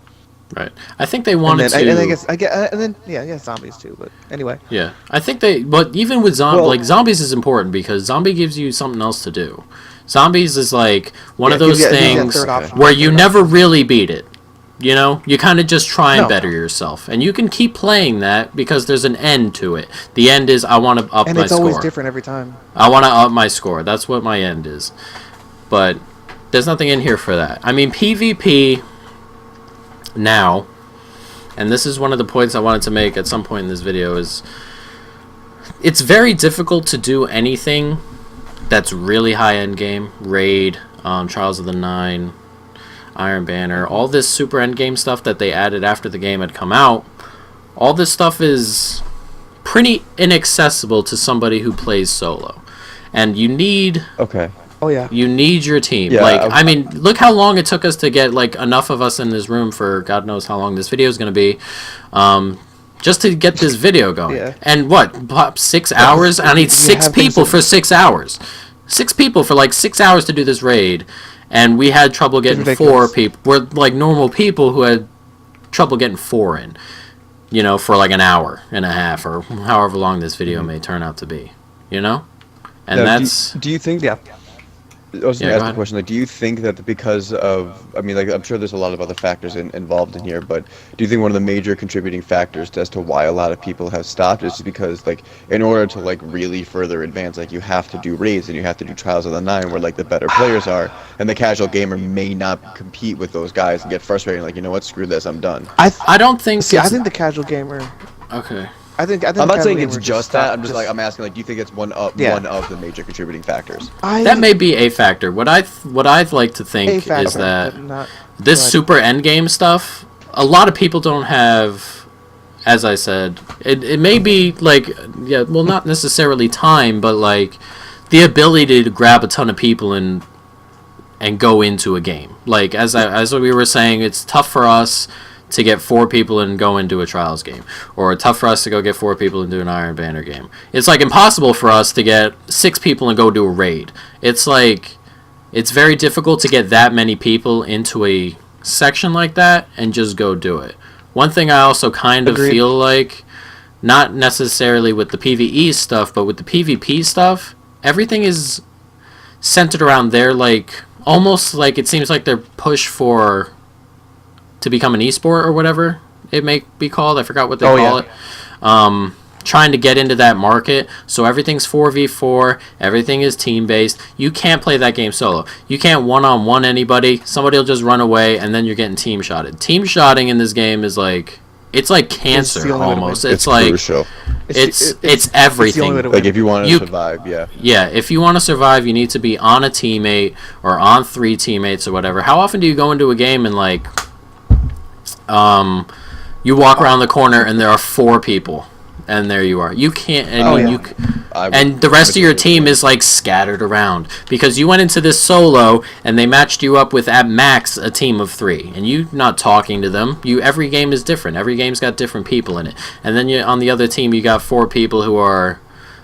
Right. I think they wanted to. And then zombies too. But anyway. Yeah, I think but even with zombies is important because zombie gives you something else to do. Zombies is like one of those things where you never really beat it. You know, you kind of just try and better yourself, and you can keep playing that because there's an end to it. The end is I want to up my score. And it's always different every time. I want to up my score. That's what my end is. But there's nothing in here for that. I mean, PvP now, and this is one of the points I wanted to make at some point in this video, is it's very difficult to do anything that's really high-end game. Raid, Trials of the Nine, Iron Banner, all this super endgame stuff that they added after the game had come out. All this stuff is pretty inaccessible to somebody who plays solo. And you need Oh yeah. You need your team. Yeah, Like, I mean, look how long it took us to get like enough of us in this room for God knows how long this video is going to be, just to get this video going. Yeah. And what, 6 hours? I need 6 people for 6 hours. 6 people for like 6 hours to do this raid, and we had trouble getting 4 people. We're like normal people who had trouble getting 4 in, you know, for like an hour and a half or however long this video may turn out to be, you know. And now, that's. Do you think? Yeah. I was going Yeah, to go ask ahead. a question. Like, do you think that because of, I mean, like, I'm sure there's a lot of other factors involved in here, but do you think one of the major contributing factors as to why a lot of people have stopped is because, like, in order to, like, really further advance, like, you have to do raids and you have to do Trials of the Nine where, like, the better players are, and the casual gamer may not compete with those guys and get frustrated, and, like, you know what, screw this, I'm done. I don't think. See, I it's- think the casual gamer. Okay. I think I'm not casual saying it's gamer just that. I'm stopped just like I'm asking like, do you think it's one of the major contributing factors? That may be a factor. What I'd like to think a factor, is that but not, this but- super endgame stuff, a lot of people don't have, as I said, it may be like, yeah, well, not necessarily time, but like the ability to grab a ton of people and go into a game. Like as we were saying, it's tough for us to get 4 people and go into a Trials game, or tough for us to go get 4 people and do an Iron Banner game. It's like impossible for us to get 6 people and go do a raid. It's like it's very difficult to get that many people into a section like that and just go do it. One thing I also kind of Agreed. feel like, not necessarily with the PvE stuff, but with the PvP stuff, everything is centered around their, like, almost like it seems like their push for to become an esport or whatever it may be called. I forgot what they call it. Trying to get into that market. So everything's 4v4. Everything is team-based. You can't play that game solo. You can't one-on-one anybody. Somebody will just run away, and then you're getting team-shotted. Team-shotting in this game is like... It's like cancer, the only way to almost. win. It's like... crucial. It's everything. the only way to Like win. if you want to You- survive, yeah. Yeah, if you want to survive, you need to be on a teammate or on 3 teammates or whatever. How often do you go into a game and like, you walk around the corner and there are 4 people, and there you are. You can't. And the rest of your team is like scattered around because you went into this solo and they matched you up with at max a team of 3, and you not talking to them. Every game is different. Every game's got different people in it, and then on the other team you got 4 people who are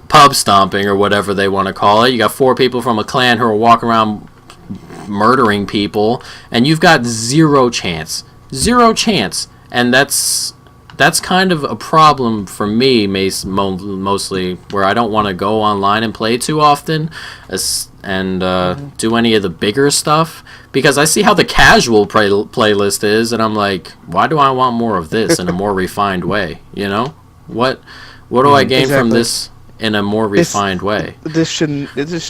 pub stomping or whatever they want to call it. You got 4 people from a clan who are walking around murdering people, and you've got zero chance, and that's kind of a problem for me, mostly, where I don't want to go online and play too often, and do any of the bigger stuff, because I see how the casual playlist is, and I'm like, why do I want more of this in a more refined way? You know, what do I gain from Exactly. this in a more refined way? This should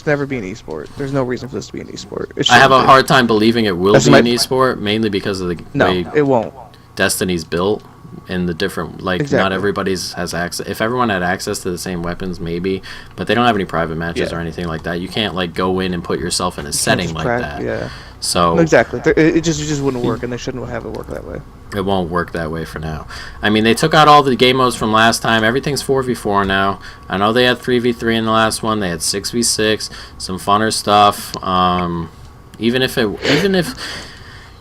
never be an esport. There's no reason for this to be an esport. I have a hard time believing it will That's be my- an esport, mainly because of the No, way it won't. Destiny's built and the different, like, not Exactly. everybody's has access. If everyone had access to the same weapons, maybe, but they don't have any private matches Yeah. or anything like that. You can't like go in and put yourself in a setting like that. Yeah. So No, exactly. It just wouldn't work, and they shouldn't have it work that way. it won't work that way for now. I mean, they took out all the game modes from last time. Everything's 4v4 now. I know they had 3v3 in the last one. They had 6v6, some funner stuff. Even if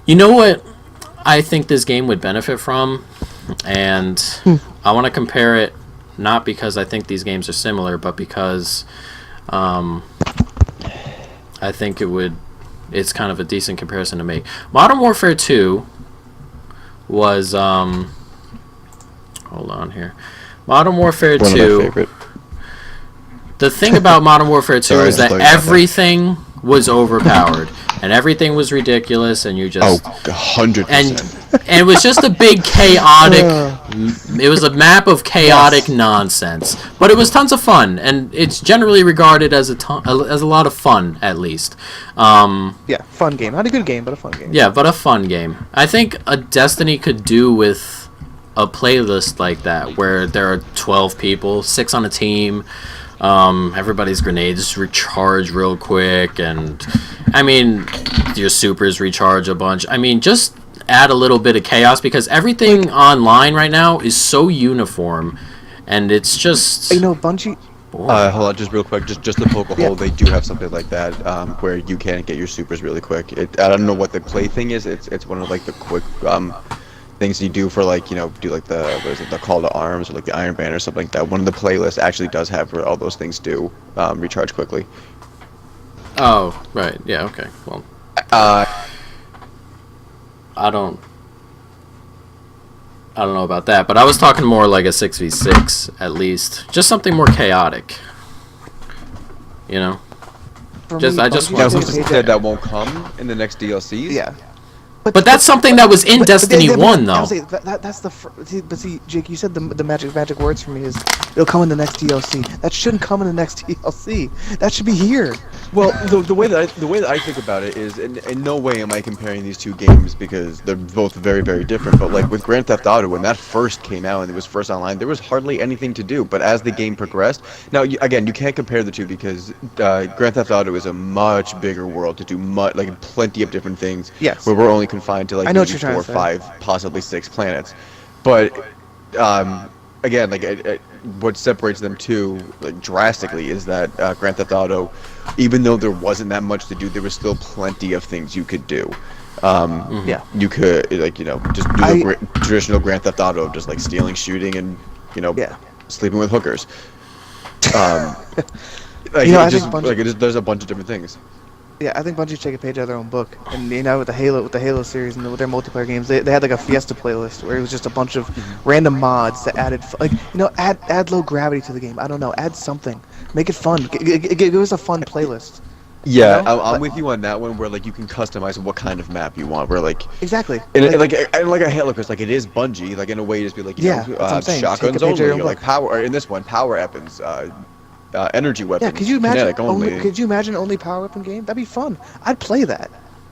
you know what I think this game would benefit from, and I want to compare it not because I think these games are similar, but because I think it's kind of a decent comparison to make. Modern Warfare 2 was hold on here. Modern Warfare One 2. of my favorite. The thing about Modern Warfare 2 Sorry, is I just that thought you meant that. everything was overpowered and everything was ridiculous, and you just 100%. and it was just a big chaotic. It was a map of chaotic nonsense, but it was tons of fun, and it's generally regarded as as a lot of fun, at least. Yeah, fun game. Not a good game, but a fun game. Yeah, but a fun game. I think a Destiny could do with a playlist like that, where there are 12 people, 6 on a team. Everybody's grenades recharge real quick, and I mean, your supers recharge a bunch. I mean, just add a little bit of chaos, because everything online right now is so uniform, and it's just... You know, Bungie Hold on, just real quick, just to poke a hole. They do have something like that, where you can get your supers really quick. I don't know what the play thing is. It's one of like the quick things you do for like do like the call to arms or like the Iron Band or something like that. One of the playlists actually does have where all those things do recharge quickly. Oh, right. Yeah. Okay. Well, I don't know about that, but I was talking more like a 6v6 at least, just something more chaotic. You know, For just me, I just Bungie want. Who's did to say say that won't come in the next DLCs? Yeah. But that's something that was in Destiny 1, though. I was saying, that's the. See, Jake, you said the magic words for me is it'll come in the next DLC. That shouldn't come in the next DLC. That should be here. Well, the way that I think about it is, in no way am I comparing these two games because they're both very, very different. But like with Grand Theft Auto, when that first came out and it was first online, there was hardly anything to do. But as the game progressed, now again, you can't compare the two because Grand Theft Auto is a much bigger world to do like plenty of different things. Yes. Where we're only confined to like I know what maybe you're trying 4, to say. 5, possibly 6 planets. But again, like what separates them two like drastically is that Grand Theft Auto, even though there wasn't that much to do, there was still plenty of things you could do. Yeah. You could like just do the traditional Grand Theft Auto, just like stealing, shooting, and Yeah. sleeping with hookers. Like, I think there's a bunch of different things. Yeah, I think Bungie should take a page out of their own book. And with the Halo series and with their multiplayer games, they had like a Fiesta playlist where it was just a bunch of random mods that added add low gravity to the game. I don't know, add something, make it fun. Give us a fun playlist. Yeah, You know? I'm with you on that one. Where like you can customize what kind of map you want. Where like Exactly. and like a Halo, because like it is Bungie. Like in a way, just be like Yeah, that's what I'm saying. shotguns Take a page out of only, your or like power. Or in this one, power weapons, energy weapons. Yeah, could you imagine? kinetic only. Could you imagine only power weapon game? That'd be fun. I'd play that.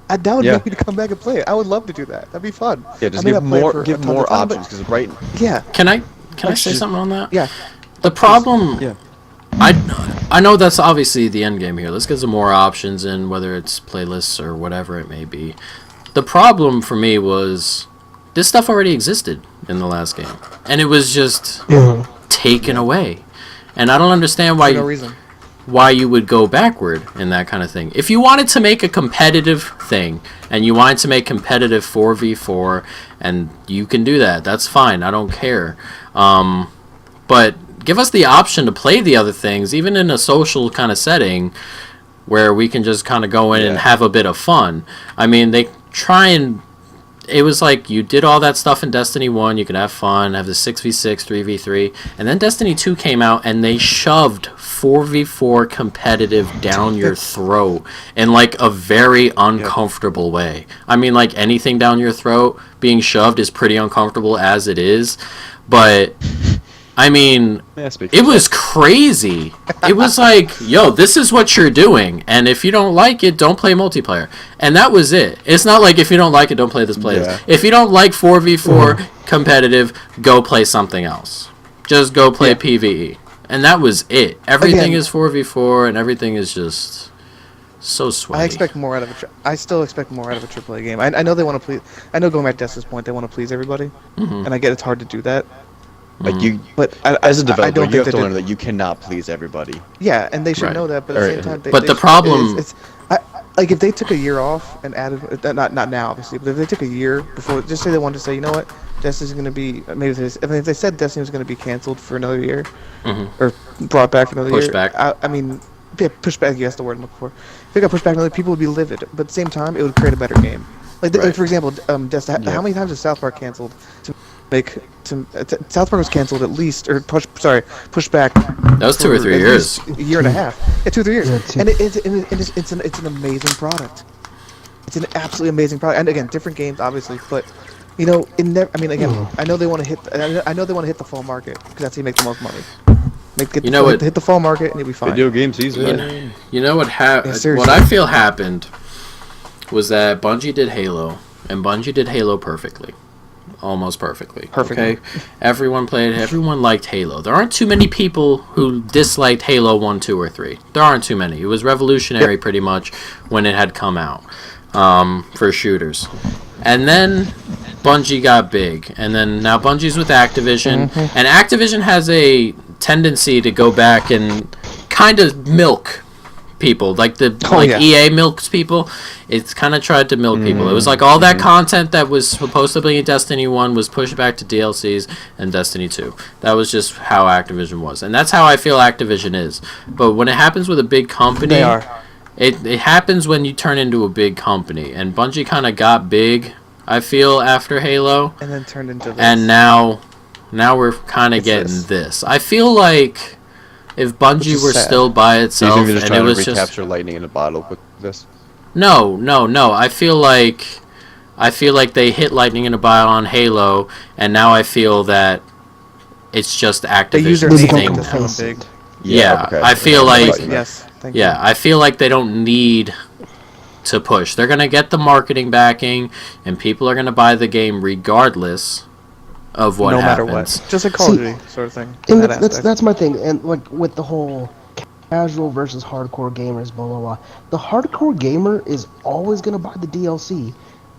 That would make me to come back and play it. I would love to do that. That'd be fun. Yeah, just I may give not play it for more a ton of time, but- options because right. Yeah. Can I say something on that? Yeah. The problem. Yeah. I know that's obviously the end game here. Let's get some more options in, whether it's playlists or whatever it may be. The problem for me was this stuff already existed in the last game, and it was just taken away. And I don't understand For no reason. why you would go backward in that kind of thing. If you wanted to make a competitive thing and you wanted to make competitive 4v4, and you can do that, that's fine. I don't care. But give us the option to play the other things, even in a social kind of setting where we can just kind of go in and have a bit of fun. I mean, they try and... It was like you did all that stuff in Destiny 1, you could have fun, have the 6v6, 3v3, and then Destiny 2 came out and they shoved 4v4 competitive down your throat in like a very uncomfortable way. I mean, like anything down your throat being shoved is pretty uncomfortable as it is, but I mean, it was crazy. It was like, yo, this is what you're doing, and if you don't like it, don't play multiplayer. And that was it. It's not like if you don't like it, don't play this playlist. Yeah. If you don't like 4v4 competitive, go play something else. Just go play PvE. And that was it. Everything is 4v4, and everything is just so sweaty. I expect more out of I still expect more out of a AAA game. I know they want to please. I know going back to Destiny's point, they want to please everybody, and I get it's hard to do that. Like you, But as a developer, don't you have think to they learn did. that you cannot please everybody. Yeah, and they should Right. know that. But at the same time, But the problem- like if they took a year off and added, not now obviously, but if they took a year before, just say they wanted to say, you know what, Destiny's going to be maybe if they said Destiny was going to be canceled for another year, or brought back for another Pushed year, back. I mean, yeah, pushed back. That's the word I'm looking for. If it got pushed back another, people would be livid. But at the same time, it would create a better game. Like, like for example, Destiny. How many times has South Park canceled to make South Park was canceled at least, or pushed back. That was 2 or 3 years. A year and a half. Yeah, 2 or 3 years. Yeah, And it's an amazing product. It's an absolutely amazing product. And again, different games, obviously, but you know, I mean, again, I know they want to hit. I know they want to hit the fall market because that's how you make the most money. Hit the fall market and you'll be fine. Video game season. You know what seriously. what I feel happened was that Bungie did Halo, and Bungie did Halo perfectly. Almost perfectly. Perfectly. Okay? Everyone liked Halo. There aren't too many people who disliked Halo 1, 2, or 3. There aren't too many. It was revolutionary pretty much when it had come out for shooters. And then Bungie got big. And then now Bungie's with Activision. And Activision has a tendency to go back and kind of milk people, like yeah. EA milks people. It's kind of tried to milk people. It was like all that content that was supposed to be in Destiny 1 was pushed back to DLCs and Destiny 2. That was just how Activision was, and that's how I feel Activision is. But when it happens with a big company, They are. it happens when you turn into a big company, and Bungie kind of got big, I feel, after Halo, And then turned into this. and now we're kind of It's getting this. this. I feel like if Bungie is were sad. still by Do you itself think they're just and it trying was to just recapture lightning in a bottle with this? no. I feel like they hit lightning in a bottle on Halo, and now I feel that it's just They use their Activision's They name become thing to become complacent. big. Yeah, okay. I feel I like thought you meant. Yes. Thank you. yeah, I feel like they don't need to push. They're gonna get the marketing backing, and people are gonna buy the game regardless of what no matter happens. what. Just like Call of See, Duty sort of thing. And in that that's aspect. that's my thing, and like with the whole casual versus hardcore gamers, blah blah blah. The hardcore gamer is always gonna buy the DLC.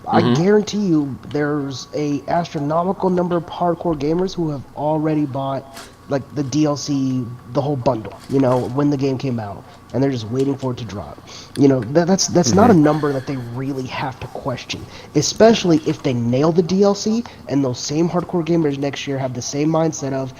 I guarantee you, there's a astronomical number of hardcore gamers who have already bought like the DLC, the whole bundle. You know, when the game came out, and they're just waiting for it to drop. You know, that's not a number that they really have to question, especially if they nail the DLC and those same hardcore gamers next year have the same mindset of,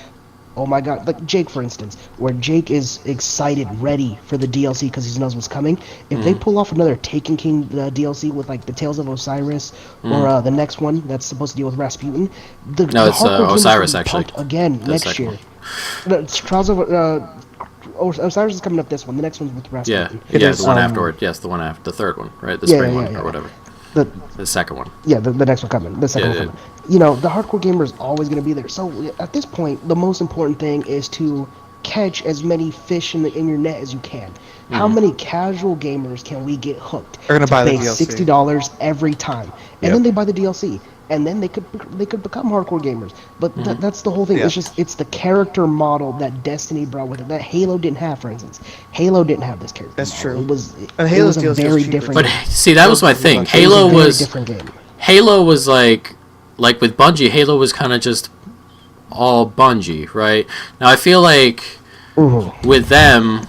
oh my god, like Jake for instance, where Jake is excited, ready for the DLC because he knows what's coming. If they pull off another Taken King DLC with like the Tales of Osiris or the next one that's supposed to deal with Rasputin, the It's hardcore gamers Osiris, will be actually. pumped again The next second year. The Trials of Osiris is coming up this one. The next one's with Yeah, Rasputin. yeah, is. the one afterward. Yes, the one after, the third one, right? The Yeah, spring yeah, one yeah, or yeah. whatever. The The second one. Yeah, the next one coming. The second Yeah, one coming. You know, the hardcore gamer is always going to be there. So at this point, the most important thing is to catch as many fish in your net as you can. How many casual gamers can we get hooked? They're gonna to buy the pay DLC. $60 every time, and Yep. then they buy the DLC, and then they could become hardcore gamers. But that's the whole thing. Yeah. It's the character model that Destiny brought with it that Halo didn't have. For instance, Halo didn't have this character. That's model. true. It And was Halo's a DLC was very cheaper, different. But game. see, that was my thing. It was Halo a very was different game. Halo was like with Bungie. Halo was kind of just all Bungie, right? Now I feel like with them,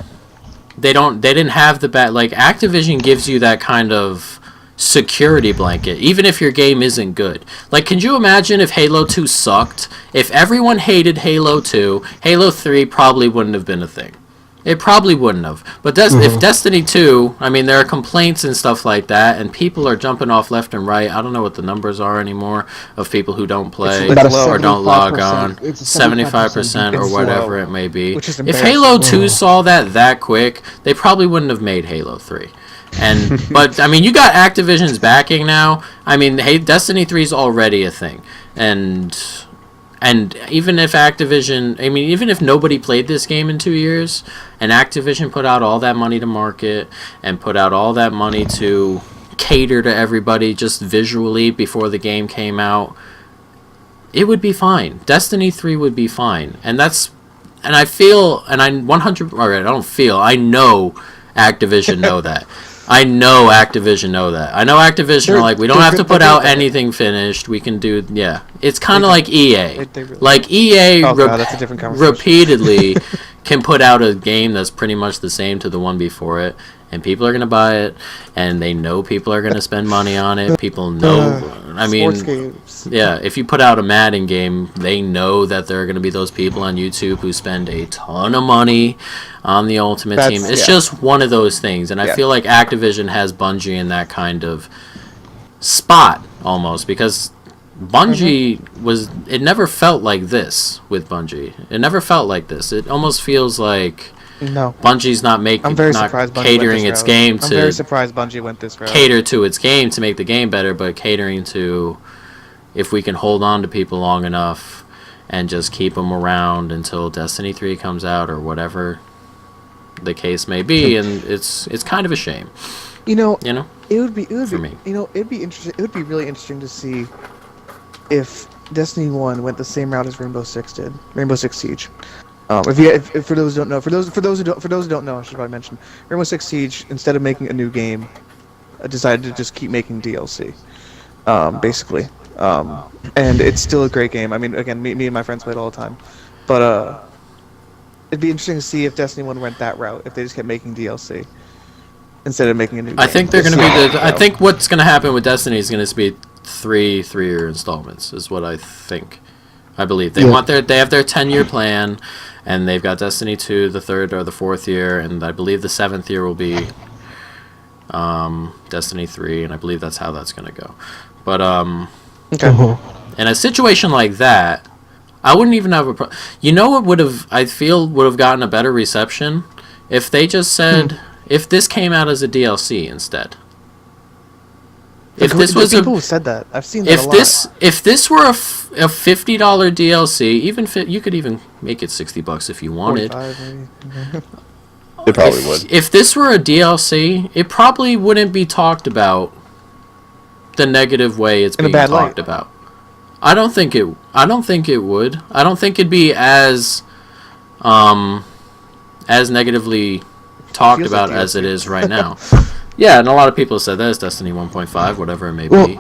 they didn't have the like Activision gives you that kind of security blanket, even if your game isn't good. Like, can you imagine if Halo 2 sucked? If everyone hated Halo 2, Halo 3 probably wouldn't have been a thing. It probably wouldn't have. But if Destiny 2, I mean, there are complaints and stuff like that, and people are jumping off left and right. I don't know what the numbers are anymore of people who don't play It's low. or don't log 75%. on. It's a 75% or It's whatever low, it may be. which is If embarrassing. Halo 2 saw that quick, they probably wouldn't have made Halo 3. And but I mean, you got Activision's backing now. I mean, hey, Destiny 3 is already a thing, and even if Activision, I mean, even if nobody played this game in 2 years, and Activision put out all that money to market and put out all that money to cater to everybody just visually before the game came out, it would be fine. Destiny 3 would be fine, and I feel, and I 100, all right, I don't feel, I know Activision know that. I know Activision know that. I know Activision are like, we don't have to put out anything finished. We can do, yeah. It's kind of like EA. They really Like EA Oh, God, that's a different conversation. repeatedly can put out a game that's pretty much the same to the one before it, and people are going to buy it, and they know people are going to spend money on it. People know, I mean, sports games. yeah, if you put out a Madden game, they know that there are going to be those people on YouTube who spend a ton of money on the Ultimate That's- Team. It's yeah. just one of those things, and I Yeah. feel like Activision has Bungie in that kind of spot almost, because Bungie it never felt like this with Bungie. It never felt like this. It almost feels like No. Bungie's not I'm very not surprised Bungie catering went its this route. game I'm to very surprised Bungie went this route. cater to its game to make the game better, but catering to if we can hold on to people long enough and just keep them around until Destiny 3 comes out or whatever the case may be, and it's kind of a shame, You know, you know. it would be For me. You know, it'd be interesting. It would be really interesting to see if Destiny 1 went the same route as Rainbow Six did. Rainbow Six Siege. If for those who don't know, for those who don't know, I should probably mention Rainbow Six Siege. Instead of making a new game, decided to just keep making DLC. Basically, and it's still a great game. I mean, again, me and my friends play it all the time, but it'd be interesting to see if Destiny 1 went that route, if they just kept making DLC instead of making a new game. I think they're going to be I think what's going to happen with Destiny is going to be three-year installments is what I think. I believe they have their 10-year plan, and they've got Destiny 2 the 3rd or the 4th year, and I believe the 7th year will be Destiny 3, and I believe that's how that's going to go. But okay. In a situation like that, I wouldn't even have a you know what would have gotten a better reception if they just said if this came out as a DLC instead. If this was people who said that, I've seen that a lot. If this were a $50 DLC, even you could even make it $60 if you wanted. 45 maybe. They probably would. If this were a DLC, it probably wouldn't be talked about the negative way it's being talked about. I don't think it would. I don't think it'd be as negatively talked about as it is right now. Yeah, and a lot of people said that is Destiny 1.5, whatever it may be.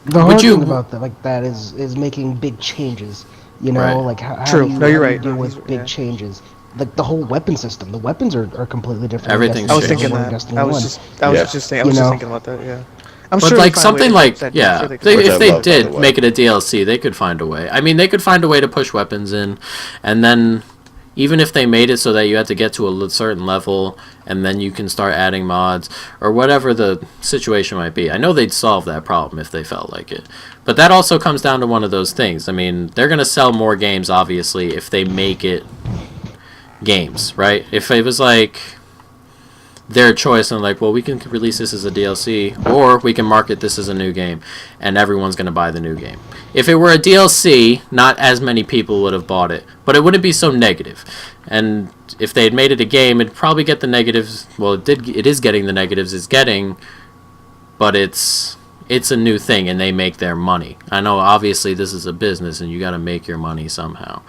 The hard thing about that is making big changes. You know, Right. like how True. do you, No, you're how do you right. deal No, with big changes. Like the whole weapon system. The weapons are completely different. in Everything's Destiny I was thinking 1 and that. Destiny I was 1. just Yeah. thinking about that. Yeah. I'm But sure like they'd find a way something to like fix that. yeah, I'm sure they could. they, Which if I they love, by did the way. make it a DLC, they could find a way. I mean, they could find a way to push weapons in, and then even if they made it so that you had to get to a certain level, and then you can start adding mods or whatever the situation might be. I know they'd solve that problem if they felt like it, but that also comes down to one of those things. I mean, they're gonna sell more games obviously if they make it games, right? If it was like their choice and like, well, we can release this as a DLC or we can market this as a new game and everyone's going to buy the new game. If it were a DLC, not as many people would have bought it, but it wouldn't be so negative. And if they had made it a game, it'd probably get the negatives. Well, it is getting the negatives it's getting, but it's a new thing and they make their money. I know obviously this is a business and you got to make your money somehow.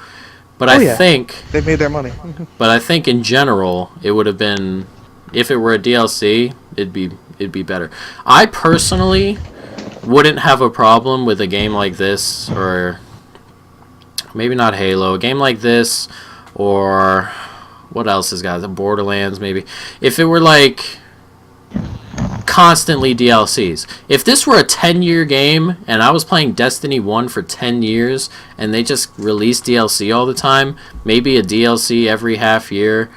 But I think they made their money. but I think in general it would have been, if it were a DLC, it'd be better. I personally wouldn't have a problem with a game like this, or maybe not Halo, a game like this, or what else has got the Borderlands maybe. If it were like constantly DLCs. If this were a 10-year game and I was playing Destiny 1 for 10 years and they just released DLC all the time, maybe a DLC every half year,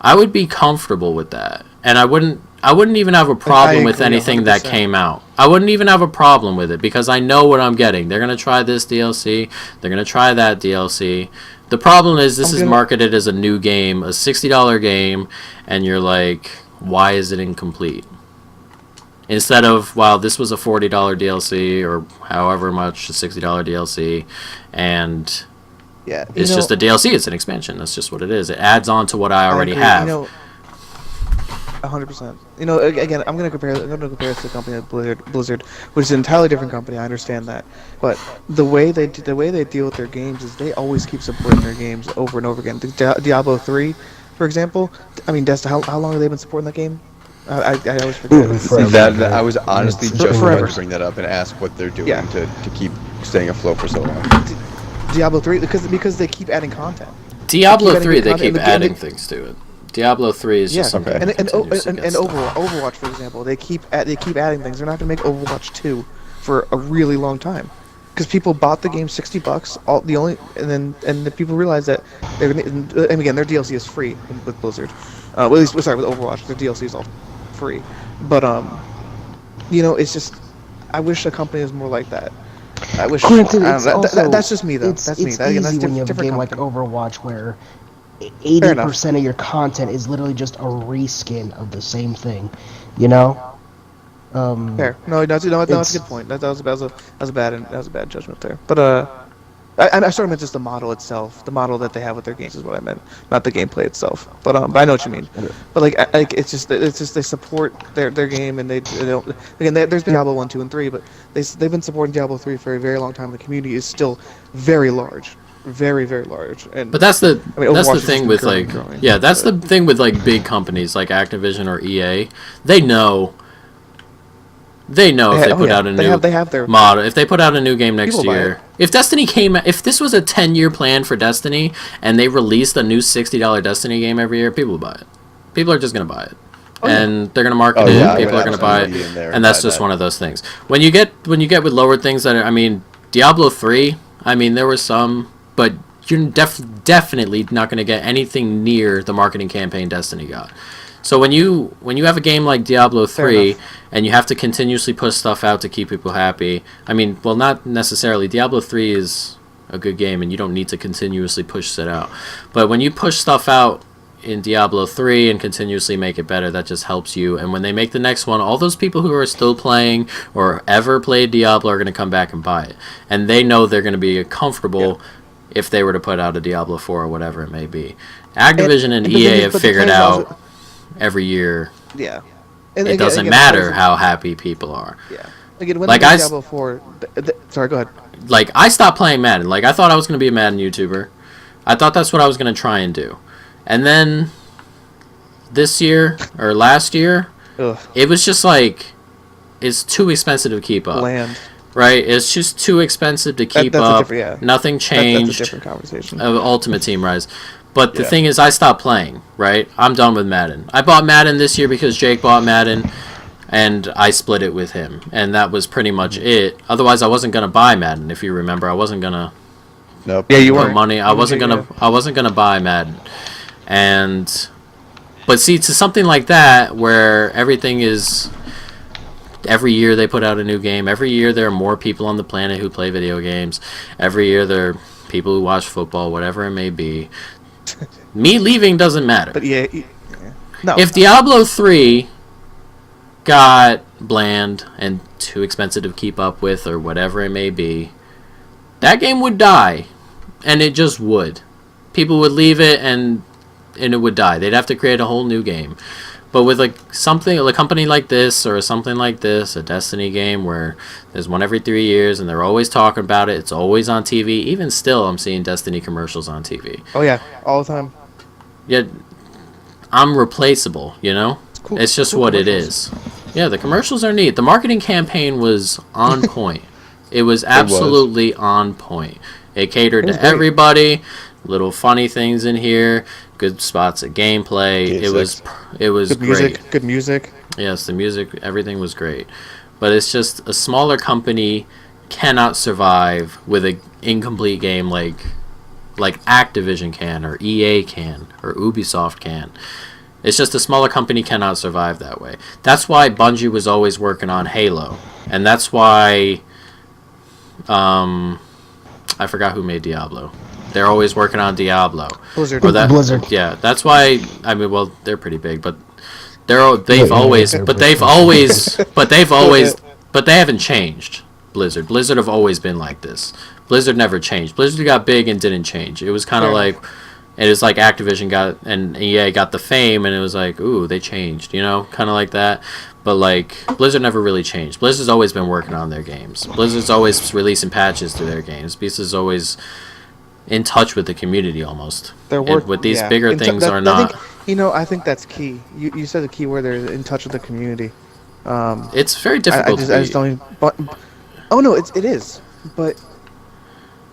I would be comfortable with that. And I wouldn't even have a problem with anything 100%. that came out. I wouldn't even have a problem with it because I know what I'm getting. They're going to try this DLC, they're going to try that DLC. The problem is this is marketed as a new game, a $60 game, and you're like, why is it incomplete? Instead of, wow, this was a $40 DLC or however much, a $60 DLC, and Yeah, it's just a DLC. It's an expansion. That's just what it is. It adds on to what I already have. 100%. You know, again, I'm gonna compare this to a company like Blizzard, which is an entirely different company. I understand that, but the way they deal with their games is they always keep supporting their games over and over again. Diablo 3, for example. I mean, how long have they been supporting that game? I always forget. That I was honestly just forever. about to bring that up and ask what they're doing Yeah. to keep staying afloat for so long. Diablo 3 because they keep adding content. Diablo 3, they content keep in the game. adding things to it. Diablo 3 is just something okay. that And continues to get stuff. Overwatch, for example, they keep adding things. They're not going to make Overwatch 2 for a really long time, because people bought the game $60. And the people realize that they're gonna, and again, their DLC is free with Blizzard. Well, at least with Overwatch, their DLC is all free. But you know, it's just, I wish a company was more like that. I wish. Granted, I don't it's know, also, that's just me though. It's That's me. easy Again, that's when you have a different game like company. Overwatch where 80% of your content is literally just a reskin of the same thing, you know? Fair. No, that's a good point. That was a bad judgment there. But I sort of meant just the model itself, the model that they have with their games is what I meant, not the gameplay itself. But I know what you mean. But like it's just they support their game, and they don't. Again, there's been Diablo 1, 2, and 3, but they've been supporting Diablo 3 for a very long time. The community is still very large. Very, very large. And But that's the I mean, that's Overwatch the is thing just with growing, like growing, yeah, that's but- the thing with like big companies like Activision or EA. They know They know if they put yeah. out a new They have their mod, if they put out a new game next People buy year, it. if this was a 10-year plan for Destiny and they released a new $60 Destiny game every year, people would buy it. People are just gonna buy it, and they're gonna market Oh, it. yeah, I People would are gonna buy it, absolutely be in there and that's buy just that. one of those things. When you get with lower things that are, I mean, Diablo 3. I mean, there were some, but you're definitely not gonna get anything near the marketing campaign Destiny got. So when you have a game like Diablo 3 and you have to continuously push stuff out to keep people happy, I mean, well, not necessarily. Diablo 3 is a good game and you don't need to continuously push it out. But when you push stuff out in Diablo 3 and continuously make it better, that just helps you. And when they make the next one, all those people who are still playing or ever played Diablo are going to come back and buy it. And they know they're going to be comfortable if they were to put out a Diablo 4 or whatever it may be. Activision and EA have figured out every year Yeah. it doesn't matter how happy people are. Yeah. Again, when Like, they made Diablo 4... sorry, go ahead. Like, I stopped playing Madden. Like, I thought I was going to be a Madden YouTuber. I thought that's what I was going to try and do. And then this year, or last year, Ugh. it was just like, it's too expensive to keep up. Bland. Right? It's just too expensive to keep that's a up. different- yeah. Nothing changed. That's a different conversation. Of Ultimate Team Rise. But the Yeah. thing is, I stopped playing, right? I'm done with Madden. I bought Madden this year because Jake bought Madden, and I split it with him. And that was pretty much it. Otherwise, I wasn't going to buy Madden, if you remember. I wasn't going to Nope. Yeah, you put weren't. money. I wasn't gonna buy Madden. But see, to something like that, where everything is... Every year they put out a new game. Every year there are more people on the planet who play video games. Every year there are people who watch football, whatever it may be. Me leaving doesn't matter. But yeah. No. If Diablo 3 got bland and too expensive to keep up with or whatever it may be, that game would die. And it just would. People would leave it and it would die. They'd have to create a whole new game. But with a company like this or something like this, a Destiny game where there's one every 3 years and they're always talking about it, it's always on TV. Even still, I'm seeing Destiny commercials on TV. Oh, yeah. All the time. Yet, I'm replaceable, you know? Cool. It's just Cool what it commercials. is. Yeah, the commercials are neat. The marketing campaign was on point. It was absolutely on point. It catered It was to great. everybody. Little funny things in here. Good spots of gameplay. It was Good great. music. Good music. Yes, the music, everything was great. But it's just a smaller company cannot survive with an incomplete game like Activision can, or EA can, or Ubisoft can. It's just a smaller company cannot survive that way. That's why Bungie was always working on Halo. And that's why I forgot who made Diablo. They're always working on Diablo. Blizzard. Or that, Blizzard. Yeah, that's why. I mean, well, they're pretty big, but they haven't changed. Blizzard have always been like this. Blizzard never changed. Blizzard got big and didn't change. It was kind of like, it was like Activision got and EA got the fame, and it was like, ooh, they changed, you know, kind of like that. But like Blizzard never really changed. Blizzard's always been working on their games. Blizzard's always releasing patches to their games. Blizzard's always in touch with the community almost. And with these bigger things are not. I think that's key. You said the key word there, in touch with the community. It's very difficult. I just don't. Oh no, it is. But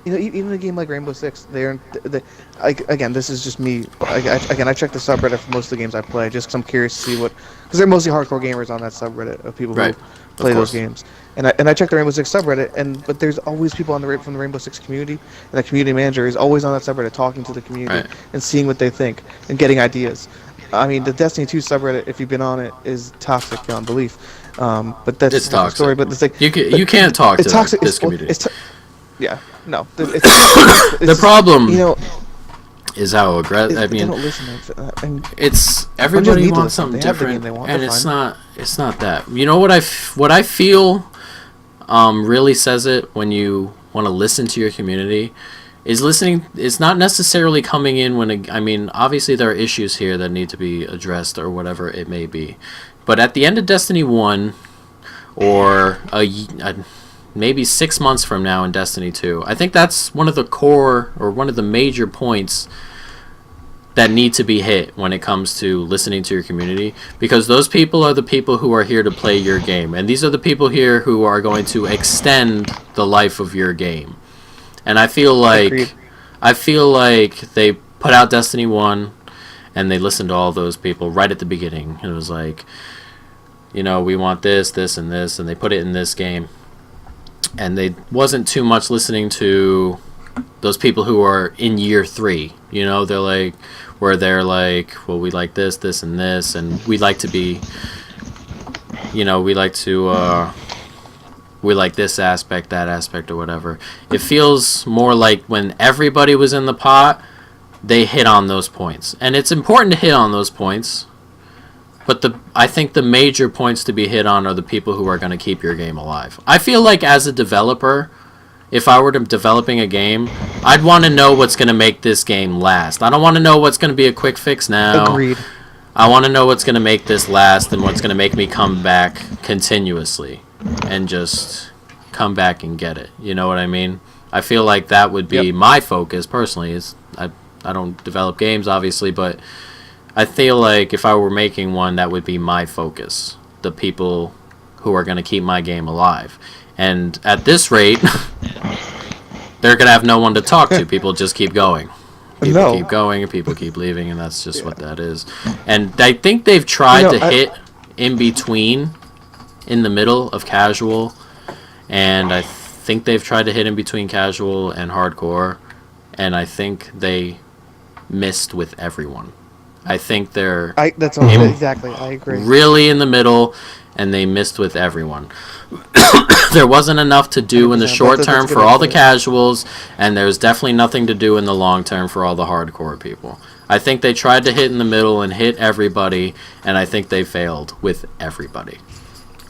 even a game like Rainbow Six, again, this is just me. I check the subreddit for most of the games I play, just because I'm curious to see because they're mostly hardcore gamers on that subreddit of people who play those games. And I check the Rainbow Six subreddit, but there's always people from the Rainbow Six community, and the community manager is always on that subreddit talking to the community and seeing what they think and getting ideas. I mean, the Destiny 2 subreddit, if you've been on it, is toxic beyond belief. But that's it's a different toxic. story. But it's like you can't talk to toxic. this community. Yeah, no. It's the problem is how aggressive. I they mean, don't listen to it's everybody need to wants listen. something They have the game different, they want, and they're it's fine. not that. You know what I feel really says it when you want to listen to your community is listening. It's not necessarily coming in I mean, obviously there are issues here that need to be addressed or whatever it may be, but at the end of Destiny 1 or maybe 6 months from now in Destiny 2, I think that's one of the core or one of the major points that need to be hit when it comes to listening to your community, because those people are the people who are here to play your game, and these are the people here who are going to extend the life of your game. And I feel like they put out Destiny 1 and they listened to all those people right at the beginning. It was like, you know, we want this, this, and this, and they put it in this game. And they wasn't too much listening to those people who are in year 3. You know, they're like, well, we like this, this, and this, and we like to be, you know, we like this aspect, that aspect, or whatever. It feels more like when everybody was in the pot, they hit on those points. And it's important to hit on those points, but I think the major points to be hit on are the people who are going to keep your game alive. I feel like as a developer, if I were developing a game, I'd want to know what's going to make this game last. I don't want to know what's going to be a quick fix now. Agreed. I want to know what's going to make this last and what's going to make me come back continuously and just come back and get it. You know what I mean? I feel like that would be my focus personally. I don't develop games, obviously, but I feel like if I were making one, that would be my focus. The people who are going to keep my game alive. And at this rate, they're going to have no one to talk to. People just keep going. People keep going, and people keep leaving, and that's just what that is. And I think they've tried to hit in between, in the middle of casual, and I think they've tried to hit in between casual and hardcore, and I think they missed with everyone. I think they're exactly. I agree. Really in the middle, and they missed with everyone. There wasn't enough to do in the short term for all the casuals, and there's definitely nothing to do in the long term for all the hardcore people. I think they tried to hit in the middle and hit everybody, and I think they failed with everybody.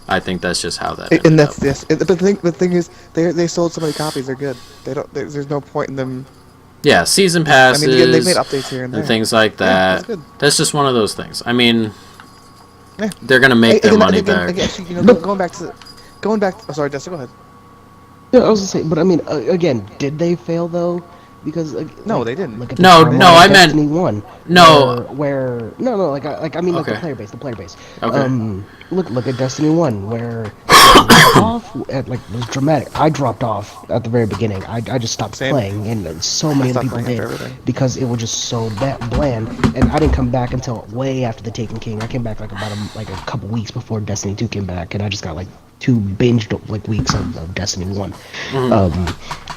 I think that's just how that ended up. Yes. But the thing is, they sold so many copies. They're good. There's no point in them. Yeah, season passes. I mean, they made updates here and there. And things like that. Yeah, that's just one of those things. I mean, they're gonna make their money back. Actually, you know, going back. Oh, sorry, Dustin, go ahead. Yeah, I was gonna say, but I mean, again, did they fail though? Because no, they didn't. Look at no, I meant Destiny 1. No, I mean, like okay. the player base. Okay. Look at Destiny 1, where it was dramatic. I dropped off at the very beginning. I just stopped playing, and so many other people did because it was just so bland. And I didn't come back until way after the Taken King. I came back like a couple weeks before Destiny 2 came back, and I just got like 2 binged weeks of Destiny 1.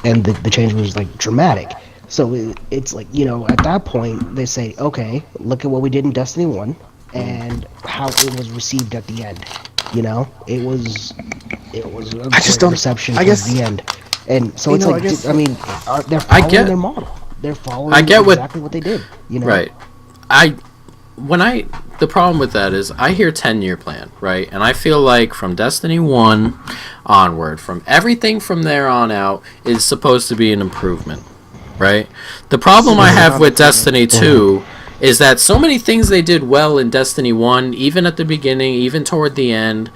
And the change was like dramatic. So it's like, you know, at that point they say, okay, look at what we did in Destiny 1 and how it was received at the end. You know, it was a great reception towards the end. And so it's like, they're following their model. They're following exactly what they did. You know, right? The problem with that is I hear 10-year plan, right? And I feel like from Destiny 1 onward, from everything from there on out, is supposed to be an improvement, right? The problem I have with Destiny 2 is that so many things they did well in Destiny 1, even at the beginning, even toward the end,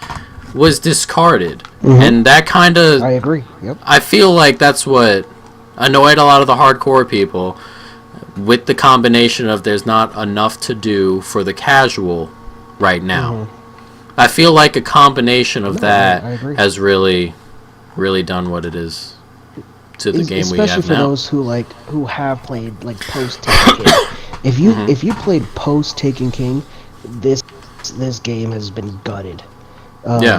was discarded. And that kind of... I agree, yep. I feel like that's what annoyed a lot of the hardcore people, with the combination of there's not enough to do for the casual right now. I feel like a combination of that has really, really done what it is to the game we have now. Especially for those who have played like post Taken King. If you played post Taken King, this game has been gutted.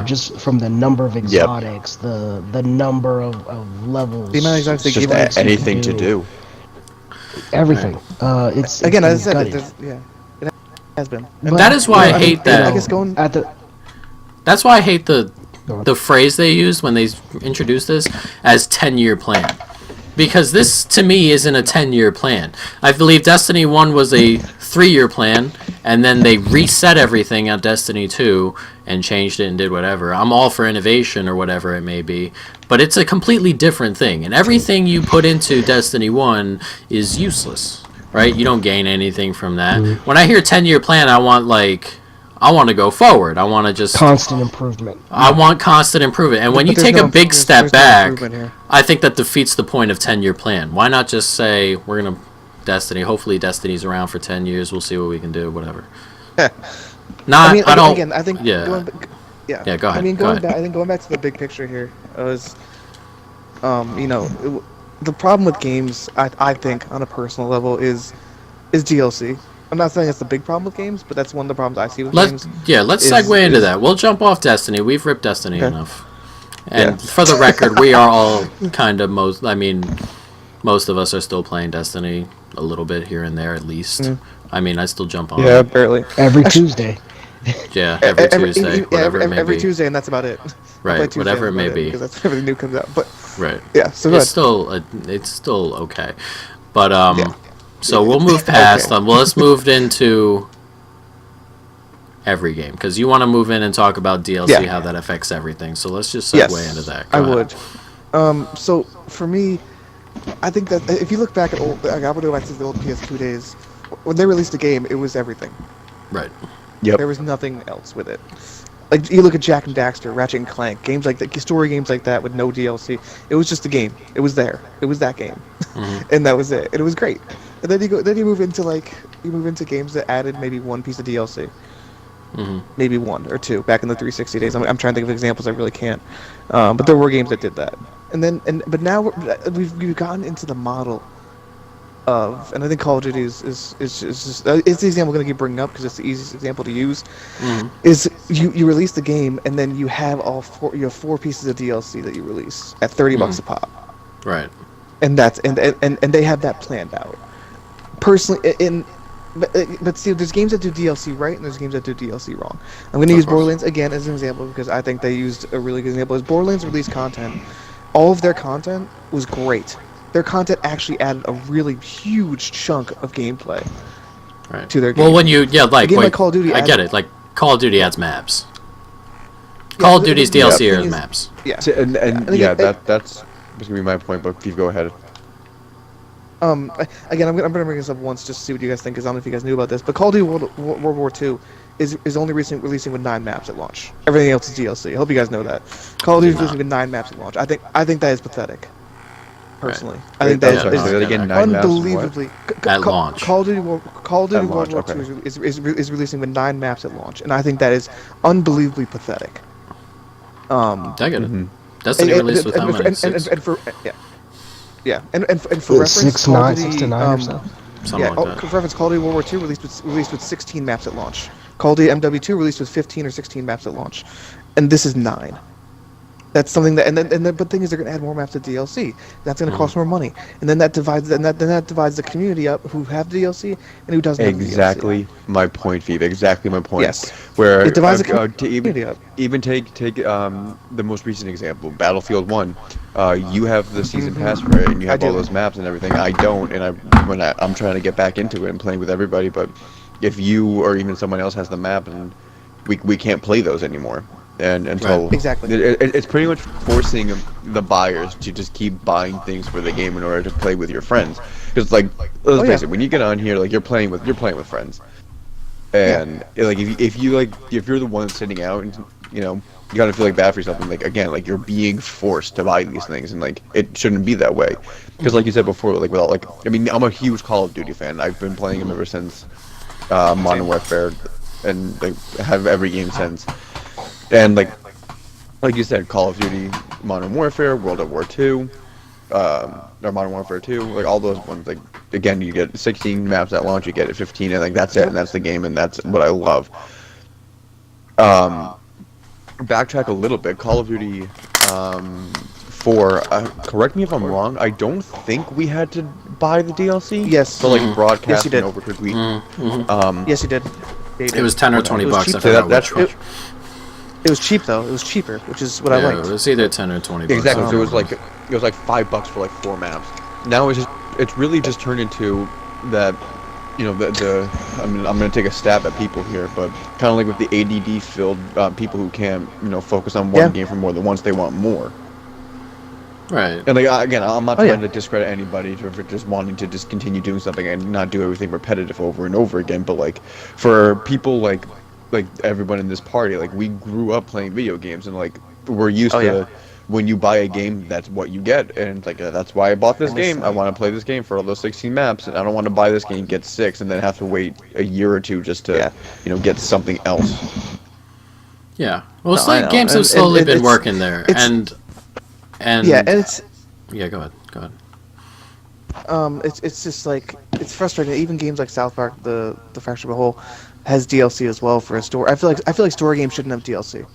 Just from the number of exotics, the number of levels, the amount of exotics they just anything to do. Everything. It's again, as I said, gutted. it has been. But that is why I hate that. I guess going at the. That's why I hate the phrase they used when they introduced this as 10-year plan. Because this, to me, isn't a 10-year plan. I believe Destiny 1 was a 3-year plan, and then they reset everything on Destiny 2 and changed it and did whatever. I'm all for innovation or whatever it may be, but it's a completely different thing. And everything you put into Destiny 1 is useless, right? You don't gain anything from that. When I hear 10-year plan, I want to go forward. I want to just... constant improvement. I want constant improvement. And when you take a big step back, I think that defeats the point of 10-year plan. Why not just say, we're going to Destiny. Hopefully, Destiny's around for 10 years. We'll see what we can do. Whatever. I mean, I don't. again, I think Yeah. Yeah. Go ahead. I mean, go ahead. I think going back to the big picture here was, the problem with games, I think, on a personal level, is DLC. I'm not saying it's the big problem with games, but that's one of the problems I see with games. Let's segue into that. We'll jump off Destiny. We've ripped Destiny Okay. enough. And for the record, we are all kind of most of us are still playing Destiny a little bit here and there at least. I mean, I still jump on. Yeah, barely. Every Tuesday. Yeah, every Tuesday, whatever it may every be. Tuesday, and that's about it. Right, whatever it may be. Because that's everything new comes out. But right. yeah, so it's still okay. But so we'll move past them. Well, let's move into every game because you want to move in and talk about DLC, how that affects everything. So let's just segue into that. Go ahead. would. So for me, I think that if you look back at old, I would go back to the old PS2 days. When they released a game, it was everything. Right. Yep. There was nothing else with it. Like you look at Jack and Daxter, Ratchet and Clank, games like that, story games like that with no DLC. It was just a game. It was there. It was that game, and that was it. And it was great. And then you move into games that added maybe one piece of DLC, maybe one or two. Back in the 360 days, I'm trying to think of examples. I really can't. But there were games that did that. But now we've gotten into the model of, and I think Call of Duty is just it's the example I'm going to keep bringing up because it's the easiest example to use. Is you release the game and then you have four pieces of DLC that you release at $30 a pop. Right. And that's and they have that planned out. Personally, but see, there's games that do DLC right and there's games that do DLC wrong. I'm going to use Borderlands again as an example because I think they used a really good example. Is Borderlands released content. All of their content was great. Their content actually added a really huge chunk of gameplay to their game. Well, when you like Call of Duty, I get it. Like Call of Duty adds maps. Call of Duty's DLC is maps. Yeah, that's gonna be my point. But please go ahead. Again, I'm gonna bring this up once just to see what you guys think, because I don't know if you guys knew about this, but Call of Duty World War II is only releasing with 9 maps at launch. Everything else is DLC. I hope you guys know that. Call of Duty is releasing with 9 maps at launch. I think that is pathetic. Personally, I think that is unbelievably at launch. Call of Duty World War II is releasing with 9 maps at launch, and I think that is unbelievably pathetic. I get it. Destiny released with how many? And for reference, 6 to 9 or so. Something like that. For reference, Call of Duty World War II released with 16 maps at launch. Call of Duty MW2 released with 15 or 16 maps at launch, and this is 9. That's something that, but the thing is, they're going to add more maps to DLC. That's going to cost more money, and then that divides, that divides the community up who have DLC and who doesn't. Exactly my point, Phoebe. Exactly my point. Yes. Where it divides the community up. Even take the most recent example, Battlefield 1. You have the season pass for it, and you have all those maps and everything. I don't, and I'm trying to get back into it and playing with everybody. But if you or even someone else has the map, and we can't play those anymore. And until exactly, it's pretty much forcing the buyers to just keep buying things for the game in order to play with your friends. Because let's face it, when you get on here, you're playing with friends, and if you're the one that's sitting out, and you gotta feel bad for yourself, and you're being forced to buy these things, and it shouldn't be that way. Because like you said before, I'm a huge Call of Duty fan. I've been playing them ever since Modern Warfare, and have every game since. And like you said, Call of Duty, Modern Warfare, World War II, or Modern Warfare 2, all those ones. Again, you get 16 maps at launch, you get 15, and that's it, and that's the game, and that's what I love. Backtrack a little bit. Call of Duty 4. Correct me if I'm wrong. I don't think we had to buy the DLC. Yes. For broadcast yes, and overcooked. Yes, you did. It was 10 or 20 bucks. I forgot which one. It was cheap though. It was cheaper, which is what I liked. It was either 10 or 20 bucks. Exactly. So it was $5 for 4 maps. Now it's really just turned into that. I'm gonna take a stab at people here, but kind of like with the ADD filled people who can't focus on one game for more than once. They want more. Right. And again, I'm not trying to discredit anybody for just wanting to just continue doing something and not do everything repetitive over and over again. But for people like everyone in this party, we grew up playing video games, and we're used to when you buy a game, that's what you get, and it's like that's why I bought this game. I want to play this game for all those 16 maps, and I don't want to buy this game, get 6, and then have to wait a year or two just to get something else. Yeah. Well, No, games have slowly been working there, and yeah, and it's yeah. Go ahead. it's just like it's frustrating. Even games like South Park, the Fractured But Whole, has DLC as well for a story. I feel like story games shouldn't have DLC.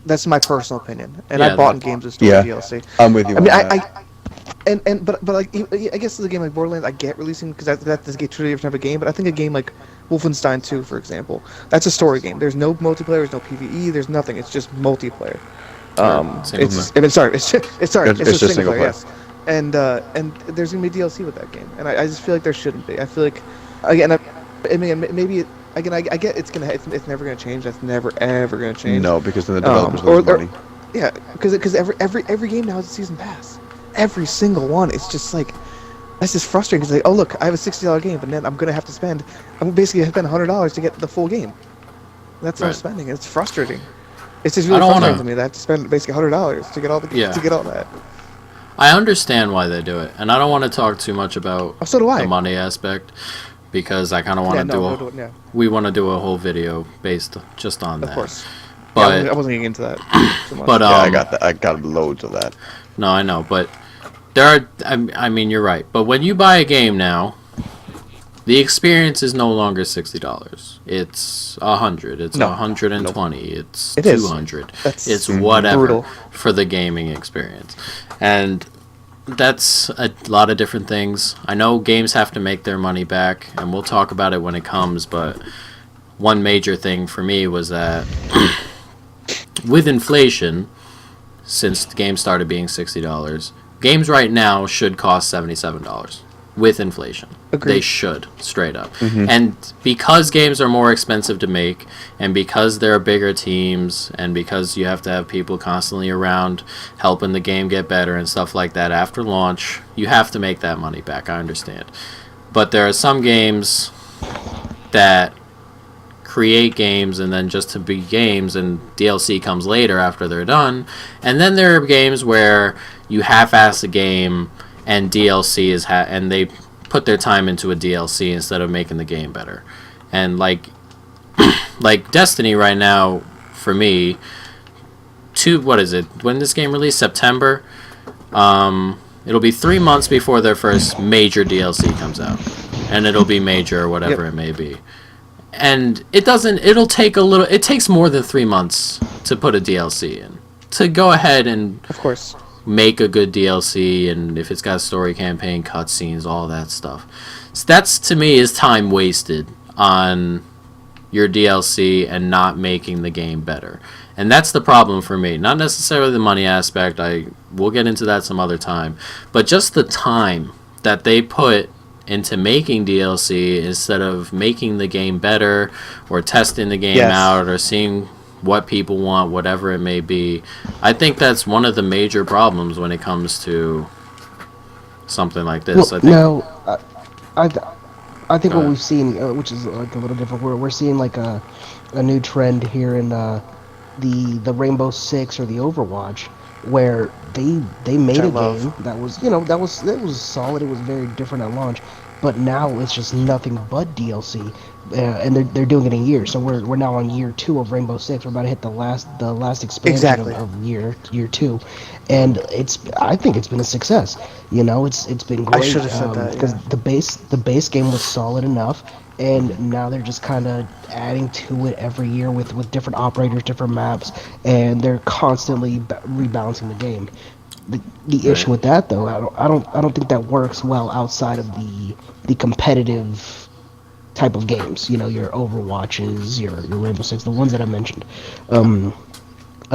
That's my personal opinion, and I bought in games with story DLC. I'm with you. I mean, but like I guess the game like Borderlands, I get releasing because that's a totally different type of game. But I think a game like Wolfenstein 2, for example, that's a story game. There's no multiplayer, there's no PvE, there's nothing. It's just multiplayer. It's just single player. Yes. And there's gonna be DLC with that game, and I just feel like there shouldn't be. I feel like again, I mean maybe again I get it's never gonna change. That's never ever gonna change. No, because then the developers lose money. Yeah, because every game now has a season pass. Every single one. It's just like that's just frustrating. Because like, oh look, I have a $60 game, but then I'm gonna have to spend. I'm basically gonna spend $100 to get the full game. That's what I'm spending. It's frustrating. It's just really frustrating to me that I have to spend basically $100 to get all that. I understand why they do it, and I don't want to talk too much about the money aspect because I kind of want to we want to do a whole video based just on that. Of course. But I wasn't getting into that so much. But I got loads of that. No, I know, but there are. I mean, you're right. But when you buy a game now, the experience is no longer $60. It's $100. It's $120. It's $200. It's whatever brutal. For the gaming experience, and that's a lot of different things. I know games have to make their money back, and we'll talk about it when it comes. But one major thing for me was that with inflation, since the game started being $60, games right now should cost $77 with inflation. Agreed. They should, straight up. And because games are more expensive to make, and because there are bigger teams, and because you have to have people constantly around helping the game get better and stuff like that after launch, you have to make that money back. I understand. But there are some games that create games and then just to be games, and DLC comes later after they're done. And then there are games where you half-ass a game and DLC is and they put their time into a DLC instead of making the game better. And like Destiny right now, for me, what is it? When this game released? September. It'll be 3 months before their first major DLC comes out, and it'll be major or whatever it may be. And it takes more than 3 months to put a DLC in. To go ahead and of course make a good DLC, and if it's got a story campaign, cutscenes, all that stuff. So that's, to me, is time wasted on your DLC and not making the game better. And that's the problem for me. Not necessarily the money aspect. We'll get into that some other time. But just the time that they put into making DLC instead of making the game better or testing the game out or seeing what people want, whatever it may be. I think that's one of the major problems when it comes to something like this. I think what we've seen, which is like a little different, we're seeing like a new trend here in the Rainbow Six or the Overwatch, where they made a game that was it was solid. It was very different at launch, but now it's just nothing but DLC. And they're doing it in years. So we're now on year 2 of Rainbow Six. We're about to hit the last expansion of year 2, and I think it's been a success. It's been great. I should have said that because the base game was solid enough, and now they're just kind of adding to it every year with different operators, different maps, and they're constantly rebalancing the game. The issue with that, though, I don't think that works well outside of the competitive type of games, your Overwatches, your Rainbow Six, the ones that I mentioned. I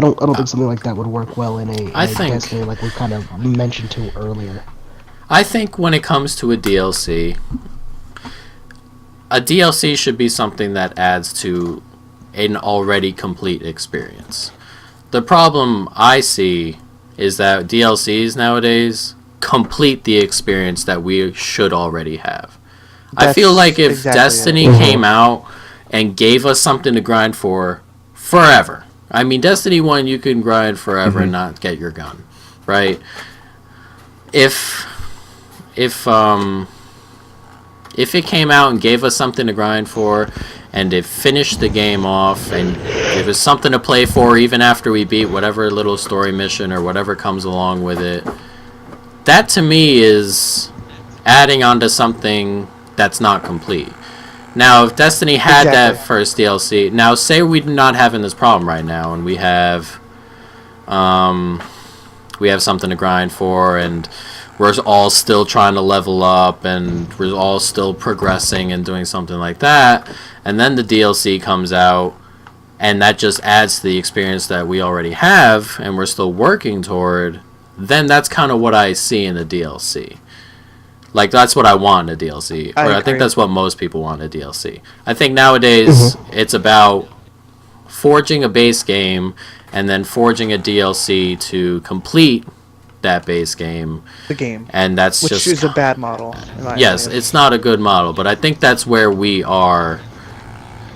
don't think something like that would work well in a Destiny, like we kind of mentioned to earlier. I think when it comes to a DLC should be something that adds to an already complete experience. The problem I see is that DLCs nowadays complete the experience that we should already have. I feel like if Destiny came out and gave us something to grind for forever. I mean, Destiny 1, you can grind forever and not get your gun. right? If it came out and gave us something to grind for, and it finished the game off, and it was something to play for even after we beat whatever little story mission or whatever comes along with it, that to me is adding on to something that's not complete. Now, if Destiny had that first DLC, now say we're not having this problem right now, and we have something to grind for, and we're all still trying to level up, and we're all still progressing and doing something like that, and then the DLC comes out, and that just adds to the experience that we already have, and we're still working toward, then that's kind of what I see in the DLC. Like, that's what I want in a DLC. I think that's what most people want in a DLC. I think nowadays it's about forging a base game and then forging a DLC to complete that base game. The game. And that's which just... is a bad model. Yes, it's not a good model, but I think that's where we are.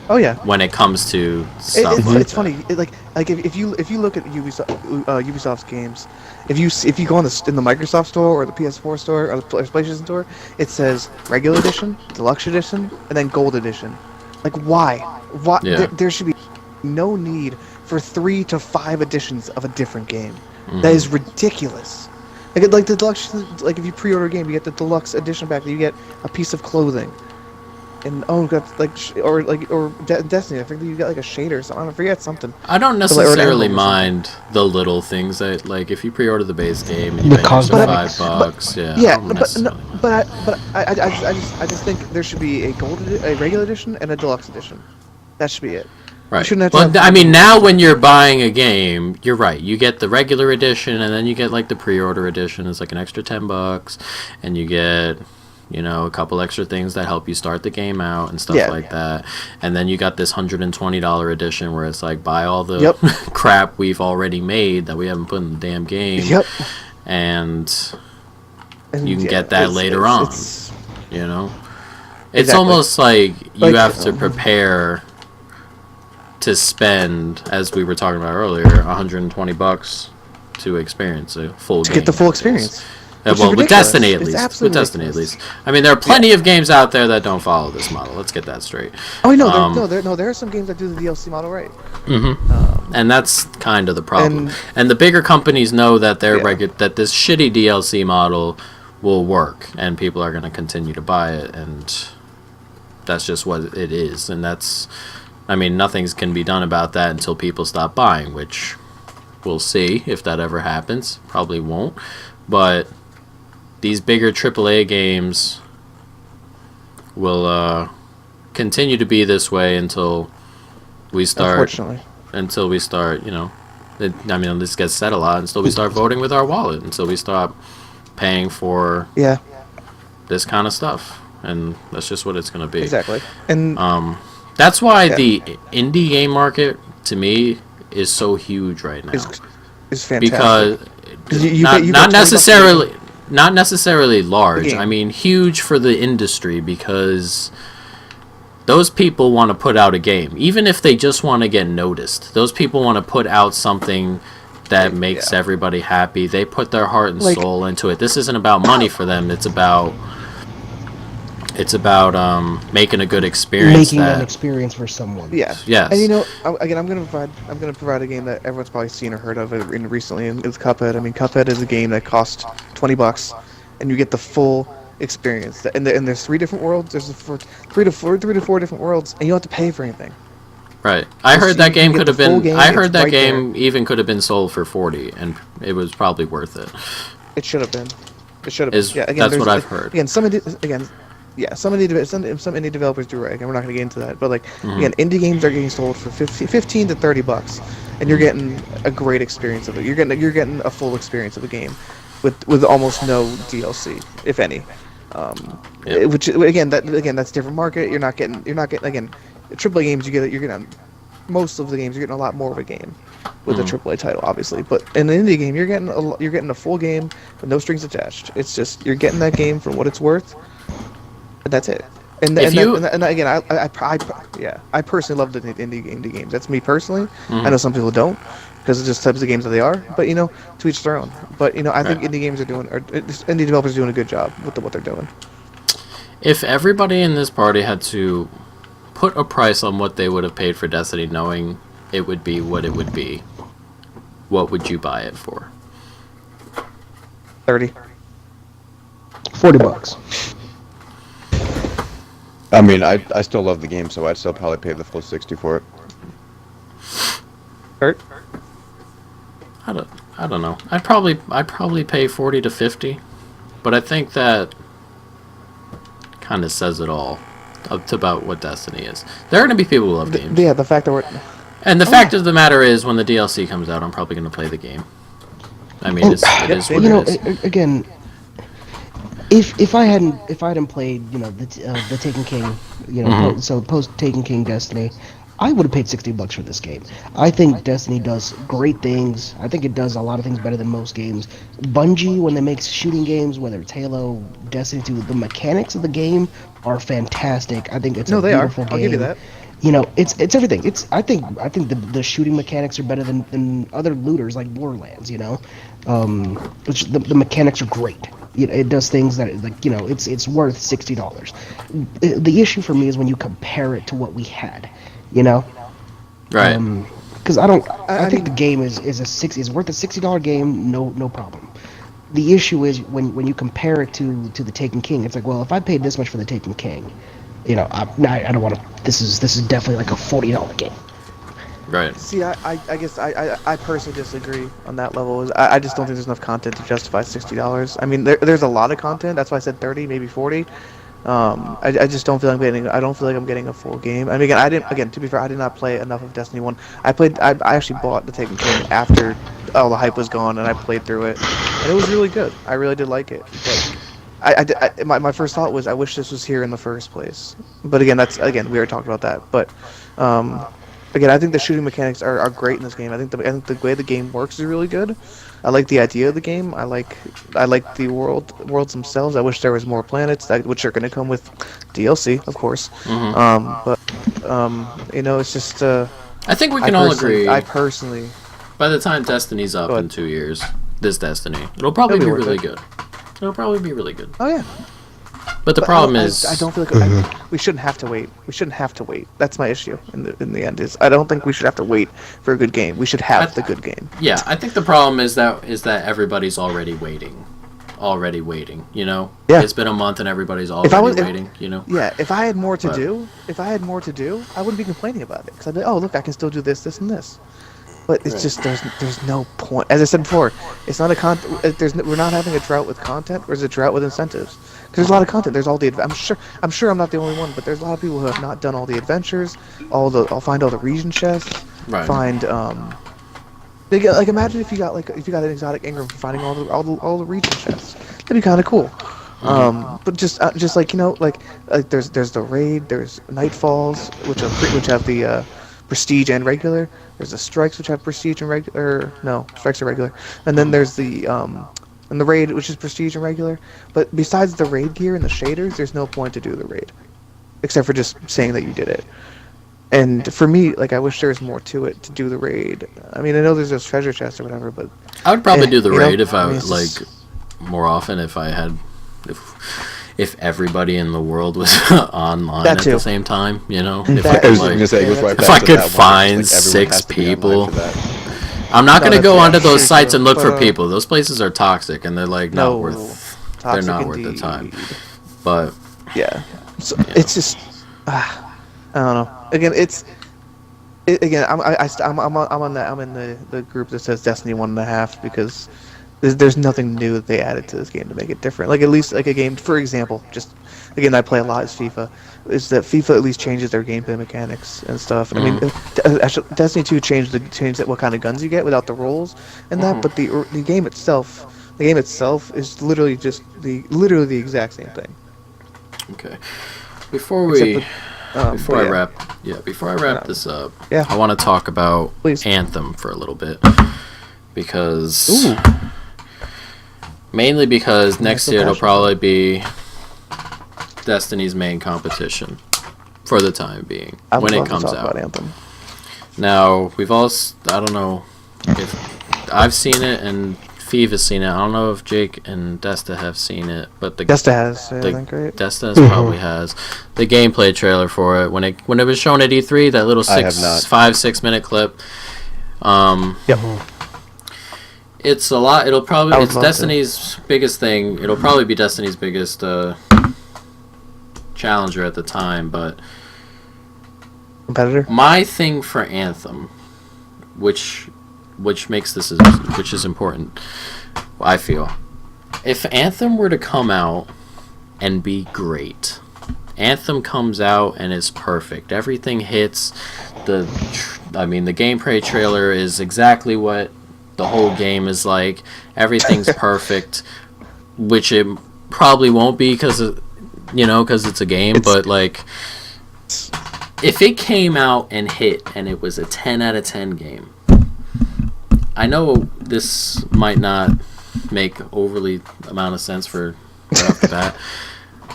Oh yeah. When it comes to stuff it's funny. If you look at Ubisoft's games, if you go in the Microsoft store or the PS4 store or the PlayStation store, it says regular edition, deluxe edition, and then gold edition. Like why? Why? Yeah. There should be no need for 3 to 5 editions of a different game. That is ridiculous. Like the deluxe, like if you pre-order a game, you get the deluxe edition back. You get a piece of clothing. And got or Destiny. I think you got like a shader or something. I forget something. I don't necessarily mind the little things that, like, if you pre-order the base game and you pay $5, I just think there should be a regular edition and a deluxe edition. That should be it. Right. Well, I mean, now when you're buying a game, you're right. You get the regular edition, and then you get like the pre-order edition. It's like an extra $10, and you get, you know, a couple extra things that help you start the game out and stuff like that. And then you got this $120 edition where it's like, buy all the crap we've already made that we haven't put in the damn game. And you can get that later on. You know? It's almost like you have to prepare to spend, as we were talking about earlier, $120 to experience a full game. To get the full experience. Well, with Destiny at least. With Destiny at least. I mean, there are plenty of games out there that don't follow this model. Let's get that straight. Oh no, there are some games that do the DLC model right. And that's kind of the problem. And the bigger companies know that that this shitty DLC model will work, and people are going to continue to buy it, and that's just what it is. And that's, I mean, nothing can be done about that until people stop buying, which we'll see if that ever happens. Probably won't, but these bigger AAA games will continue to be this way until we start. Unfortunately. Until we start, you know, I mean, this gets said a lot. Until we start voting with our wallet. Until we stop paying for this kind of stuff, and that's just what it's going to be. Exactly. And that's why the indie game market, to me, is so huge right now. Is fantastic. Because not necessarily large. I mean, huge for the industry, because those people want to put out a game, even if they just want to get noticed. Those people want to put out something that makes everybody happy. They put their heart and soul into it. This isn't about money for them. It's about making a good experience. Making an experience for someone. Yes. And you know, again, I'm gonna provide a game that everyone's probably seen or heard of recently, and it's Cuphead. I mean, Cuphead is a game that costs $20, and you get the full experience. And there's 3 different worlds. There's 3 to 4 different worlds, and you don't have to pay for anything. Right. I heard that game could have been. I heard that game even could have been sold for $40, and it was probably worth it. It should have been. It should have been. Yeah. Again, that's what I've heard. Again, some indie developers do right. Again, we're not going to get into that, but again, indie games are getting sold for $15 to $30, and you're getting a great experience of it. You're getting a full experience of the game, with almost no DLC, if any. Which again, that's different market. You're not getting again, AAA games. You're getting most of the games. You're getting a lot more of a game with a AAA title, obviously. But in an indie game, you're getting a full game with no strings attached. It's just you're getting that game for what it's worth. That's it. And again, I personally love the indie games. That's me personally. I know some people don't, because it's just types of games that they are. But to each their own. But I think Right. indie games are doing, or indie developers are doing a good job with what they're doing. If everybody in this party had to put a price on what they would have paid for Destiny, knowing it would be what it would be, what would you buy it for? 30. $40. I mean, I still love the game, so I'd still probably pay the full 60 for it. Kurt? I don't know. I'd probably pay 40 to 50, but I think that kind of says it all up to about what Destiny is. There are going to be people who love games. Yeah, the fact that we're. And the fact of the matter is, when the DLC comes out, I'm probably going to play the game. I mean, it is what it is. Again, if I hadn't played the Taken King, so post Taken King Destiny, I would have paid $60 for this game. I think Destiny does great things. I think it does a lot of things better than most games. Bungie, when they make shooting games, whether it's Halo, Destiny 2, the mechanics of the game are fantastic. I think it's a beautiful game. I'll give you that. It's everything. I think the shooting mechanics are better than other looters like Borderlands. Which the mechanics are great. It does things that it's worth $60. The issue for me is when you compare it to what we had. Right. Because I think the game is worth a $60 game, no problem. The issue is when you compare it to the Taken King, it's like, well, if I paid this much for the Taken King, I don't want to. This is definitely like a $40 game. Right. See, I guess I personally disagree on that level. I just don't think there's enough content to justify $60. I mean, there's a lot of content. That's why I said 30, maybe 40. I just don't feel I don't feel like I'm getting a full game. I mean, to be fair, I did not play enough of Destiny 1. I actually bought the Taken King after all the hype was gone, and I played through it, and it was really good. I really did like it. But my first thought was, I wish this was here in the first place. But again, we already talked about that. But again, I think the shooting mechanics are great in this game. I think the way the game works is really good. I like the idea of the game. I like the worlds themselves. I wish there was more planets, which are going to come with DLC, of course. It's just. I think we can all agree. I personally. By the time Destiny's up in 2 years, this Destiny, it'll probably be really good. It'll probably be really good. Oh yeah. But the problem is, I don't feel like we shouldn't have to wait. We shouldn't have to wait. That's my issue in the end. Is I don't think we should have to wait for a good game. We should have the good game. Yeah, I think the problem is that everybody's already waiting. Yeah. It's been a month and everybody's already waiting. Yeah. If I had more to do, I wouldn't be complaining about it because I'd be, oh look, I can still do this, this, and this. But it's just there's no point. As I said before, it's not we're not having a drought with content. There's a drought with incentives. Because there's a lot of content. There's all the I'm sure I'm not the only one, but there's a lot of people who have not done all the adventures. I'll find all the region chests. Right. Find like imagine if you got an exotic Ingram for finding all the region chests. That'd be kind of cool. But just like there's the raid. There's Nightfalls, which have the prestige and regular. There's the strikes, which have prestige and regular. No, strikes are regular. And then there's the and the raid, which is prestige and regular. But besides the raid gear and the shaders, there's no point to do the raid, except for just saying that you did it. And for me, I wish there was more to it to do the raid. I mean, I know there's those treasure chests or whatever, but I would probably do the raid if I was more often if everybody in the world was online at the same time, If I could find 6 people. I'm not going to go onto those sites and look for people. Those places are toxic and they're not worth the time. But yeah. So it's just I don't know. Again, I'm in the group that says Destiny 1.5 because there's nothing new that they added to this game to make it different. At least a game, for example, just again I play a lot as FIFA. Is that FIFA at least changes their gameplay mechanics and stuff. I mean, actually, Destiny 2 changed what kind of guns you get without the rolls and that, but the game itself is literally just the exact same thing. Okay. Before I wrap this up, I want to talk about Anthem for a little bit because mainly because next year it'll probably be Destiny's main competition for the time being when it comes out. Anthem. Now I don't know if I've seen it and Feeve has seen it. I don't know if Jake and Desta have seen it, but Desta has. Yeah, the I think, right? Desta probably has the gameplay trailer for it when it was shown at E3. That little I have not. 5-6 minute clip. Yep. It's a lot. It'll probably I would it's love to. Destiny's biggest thing. It'll probably be Destiny's biggest challenger at the time. But Competitor. my thing for Anthem, which makes this which is important, I feel, if Anthem were to come out and be great, Anthem comes out and is perfect. Everything hits. The gameplay trailer is exactly what the whole game is like. Everything's perfect, which it probably won't be because it's a game. But like, if it came out and hit and it was a 10 out of 10 game, I know this might not make overly amount of sense for right off the bat,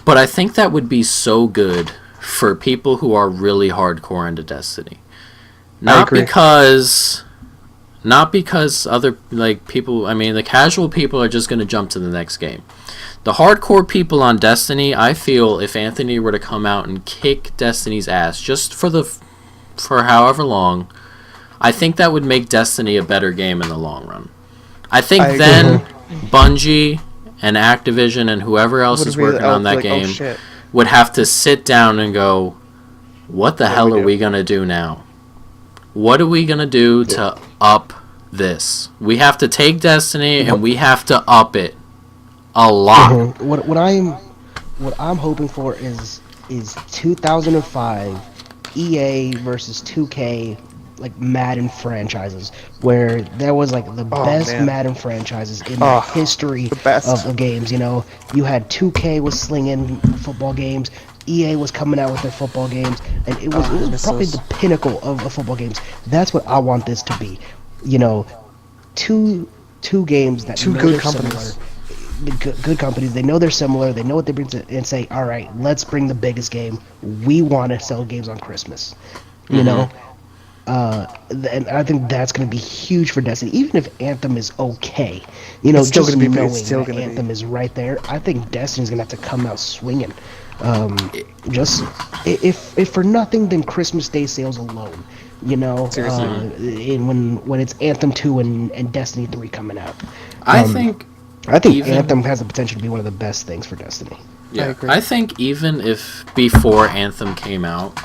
but I think that would be so good for people who are really hardcore into Destiny. Not because other people. I mean, the casual people are just going to jump to the next game. The hardcore people on Destiny, I feel, if Anthony were to come out and kick Destiny's ass just for however long, I think that would make Destiny a better game in the long run. I think then Bungie and Activision and whoever else is working on that game would have to sit down and go, what the hell are we going to do now? What are we going to do to up this? We have to take Destiny and we have to up it a lot. What I'm hoping for is 2005 EA versus 2K like Madden franchises, where there was like the best Madden franchises in the history of games. You know, you had 2K was slinging football games, EA was coming out with their football games, and it was probably the pinnacle of football games. That's what I want this to be. You know, two games that two good companies. Good companies. They know they're similar. They know what they bring to, and say, all right, let's bring the biggest game. We want to sell games on Christmas. You know. And I think that's going to be huge for Destiny. Even if Anthem is okay, you know, just knowing that Anthem is right there, I think Destiny's going to have to come out swinging. Just if for nothing, then Christmas Day sales alone. You know, when it's Anthem 2 and Destiny 3 coming out. I think Anthem has the potential to be one of the best things for Destiny. Yeah, I think even if before Anthem came out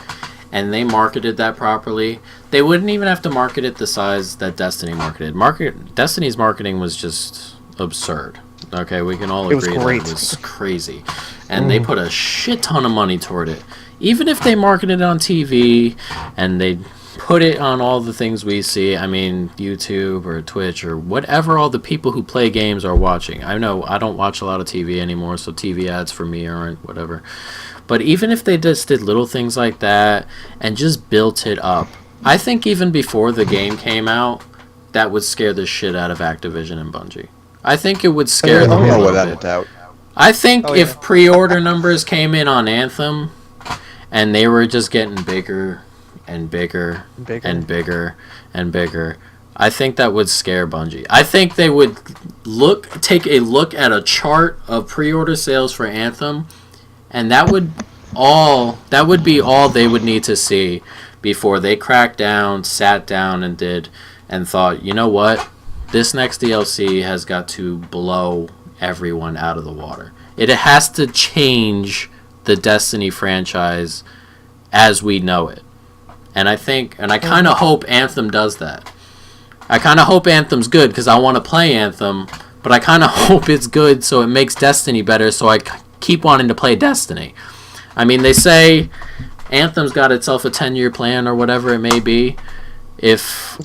and they marketed that properly, they wouldn't even have to market it the size that Destiny marketed. Destiny's marketing was just absurd. Okay, we can all agree that it was crazy. And they put a shit ton of money toward it. Even if they marketed it on TV and they put it on all the things we see, I mean, YouTube or Twitch or whatever all the people who play games are watching. I know I don't watch a lot of TV anymore, so TV ads for me aren't whatever. But even if they just did little things like that and just built it up, I think even before the game came out, that would scare the shit out of Activision and Bungie. I think it would scare them a little bit. Doubt. I think if pre-order numbers came in on Anthem and they were just getting bigger and bigger and bigger and bigger, I think that would scare Bungie. I think they would take a look at a chart of pre-order sales for Anthem, and that would be all they would need to see before they cracked down, sat down and thought, you know what? This next DLC has got to blow everyone out of the water. It has to change the Destiny franchise as we know it. And I kind of hope Anthem does that. I kind of hope Anthem's good because I want to play Anthem, but I kind of hope it's good so it makes Destiny better so I keep wanting to play Destiny. I mean, they say Anthem's got itself a 10-year plan or whatever it may be. If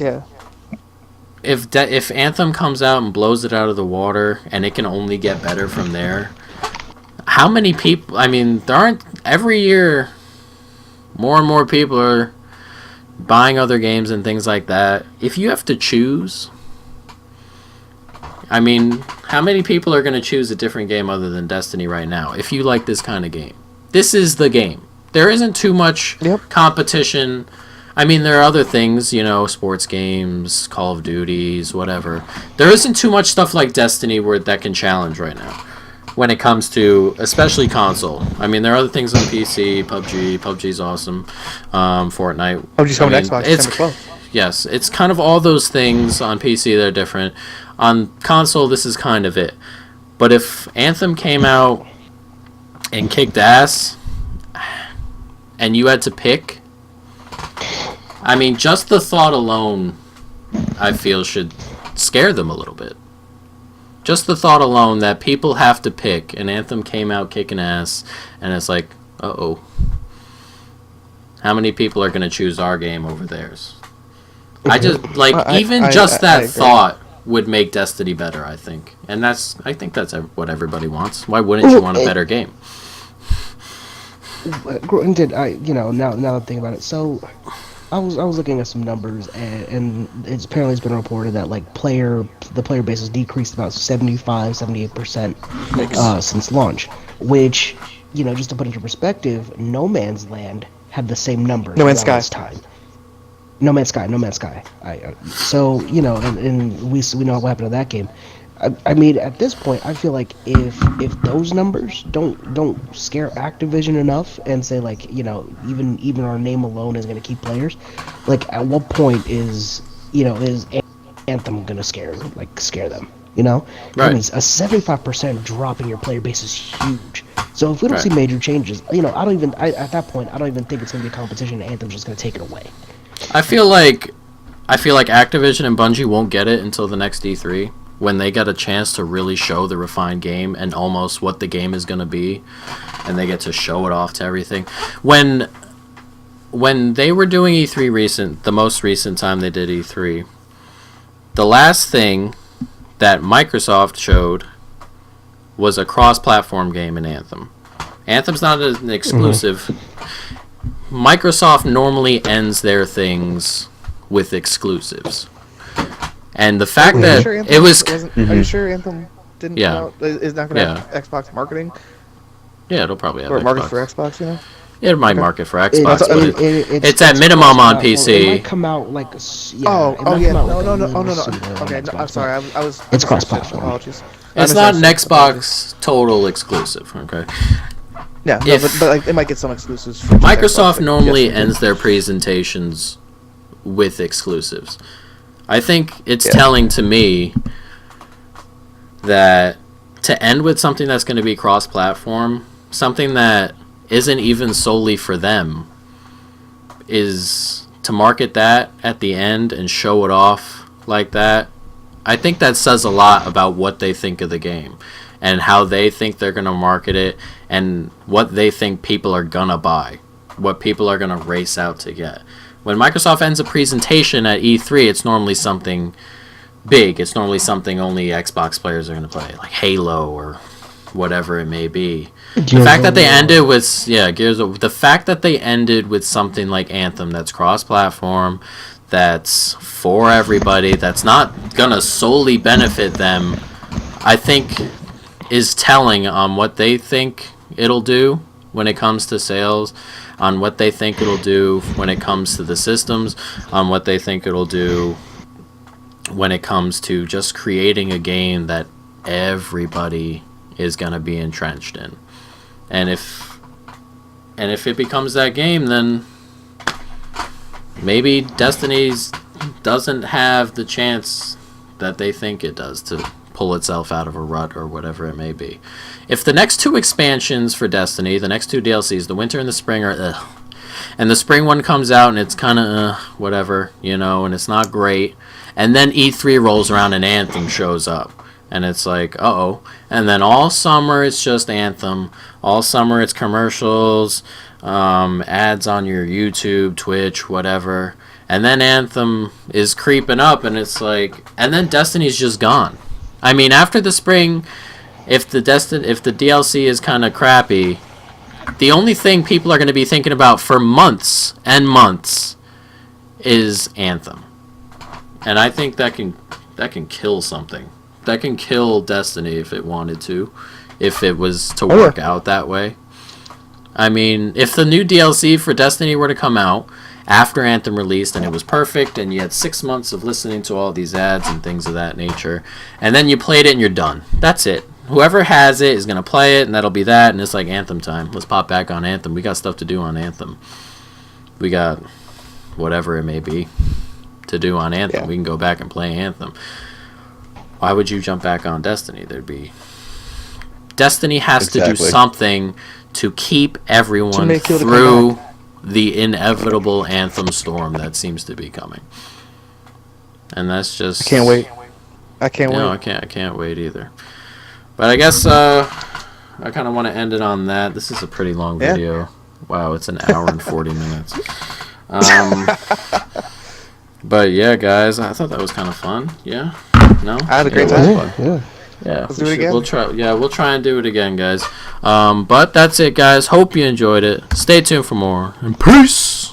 Anthem comes out and blows it out of the water and it can only get better from there, how many people... I mean, there aren't... Every year, more and more people are buying other games and things like that. If you have to choose... I mean, how many people are going to choose a different game other than Destiny right now if you like this kind of game? This is the game. There isn't too much competition. I mean, there are other things, sports games, Call of Duties, whatever. There isn't too much stuff like Destiny that can challenge right now when it comes to, especially console. I mean, there are other things on PC, PUBG's awesome, Fortnite. PUBG's coming to Xbox December 12th. Yes, it's kind of all those things on PC that are different. On console, this is kind of it. But if Anthem came out and kicked ass, and you had to pick, I mean, just the thought alone, I feel, should scare them a little bit. Just the thought alone that people have to pick, and Anthem came out kicking ass, and it's like, uh-oh. How many people are going to choose our game over theirs? I just, that thought would make Destiny better, I think. And I think that's what everybody wants. Why wouldn't you want a better game? Granted, now that I think about it, so I was looking at some numbers, and it's been reported that the player base has decreased about 75-78% since launch, which, just to put into perspective, No Man's Land had the same numbers. No Man's Sky. Time. No Man's Sky. So, and we know what happened to that game. I mean, at this point, I feel like if those numbers don't scare Activision enough and say, even our name alone is going to keep players, at what point is Anthem going to scare them? Right. I mean, a 75% drop in your player base is huge. So if we don't see major changes, at that point, I don't even think it's going to be a competition. Anthem's just going to take it away. I feel like Activision and Bungie won't get it until the next E3, when they get a chance to really show the refined game and almost what the game is going to be, and they get to show it off to everything. When they were doing E3 the most recent time they did E3, the last thing that Microsoft showed was a cross-platform game in Anthem. Anthem's not an exclusive. Mm-hmm. Microsoft normally ends their things with exclusives. And the fact that it was... Are you sure Anthem didn't come out? Is not going to have Xbox marketing? Yeah, it'll probably have or Xbox. market for Xbox, It might market for Xbox, but it's at minimum on PC. It might come out No. Okay, I'm sorry. I was. It's cross-platform. Apologies. It's not an Xbox total exclusive, okay? Yeah, but it might get some exclusives. Microsoft normally ends their presentations with exclusives. I think it's telling to me that to end with something that's going to be cross-platform, something that isn't even solely for them, is to market that at the end and show it off like that. I think that says a lot about what they think of the game and how they think they're going to market it and what they think people are going to buy, what people are going to race out to get. When Microsoft ends a presentation at E3, it's normally something big. It's normally something only Xbox players are going to play, like Halo or whatever it may be. The fact that they ended with the fact that they ended with something like Anthem that's cross-platform, that's for everybody, that's not gonna solely benefit them, I think is telling on what they think it'll do when it comes to sales, on what they think it'll do when it comes to the systems, on what they think it'll do when it comes to just creating a game that everybody is gonna be entrenched in. And if it becomes that game, then maybe Destiny's doesn't have the chance that they think it does to pull itself out of a rut or whatever it may be. If the next two expansions for Destiny, the next two DLCs, the winter and the spring, are and the spring one comes out and it's kind of whatever, and it's not great, and then E3 rolls around and Anthem shows up. And it's like, uh-oh. And then all summer it's just Anthem. All summer it's commercials, ads on your YouTube, Twitch, whatever. And then Anthem is creeping up, and it's like... And then Destiny's just gone. I mean, after the spring, if the DLC is kind of crappy, the only thing people are going to be thinking about for months and months is Anthem. And I think that can kill something. That can kill Destiny if it wanted to, if it was to work out that way. I mean, if the new DLC for Destiny were to come out after Anthem released, and it was perfect, and you had 6 months of listening to all these ads and things of that nature, and then you played it and you're done. That's it. Whoever has it is going to play it, and that'll be that, and it's like Anthem time. Let's pop back on Anthem. We got stuff to do on Anthem. We got whatever it may be to do on Anthem. Yeah. We can go back and play Anthem. Why would you jump back on Destiny? Destiny has to do something to keep everyone through the inevitable Anthem storm that seems to be coming. And that's just... I can't wait. I can't wait. No, I can't wait either. But I guess I kind of want to end it on that. This is a pretty long video. Wow, it's an hour and 40 minutes. But yeah, guys, I thought that was kind of fun. Yeah? No? I had a great time. Yeah, Let's do it again. We'll try and do it again, guys. But that's it, guys. Hope you enjoyed it. Stay tuned for more. And peace!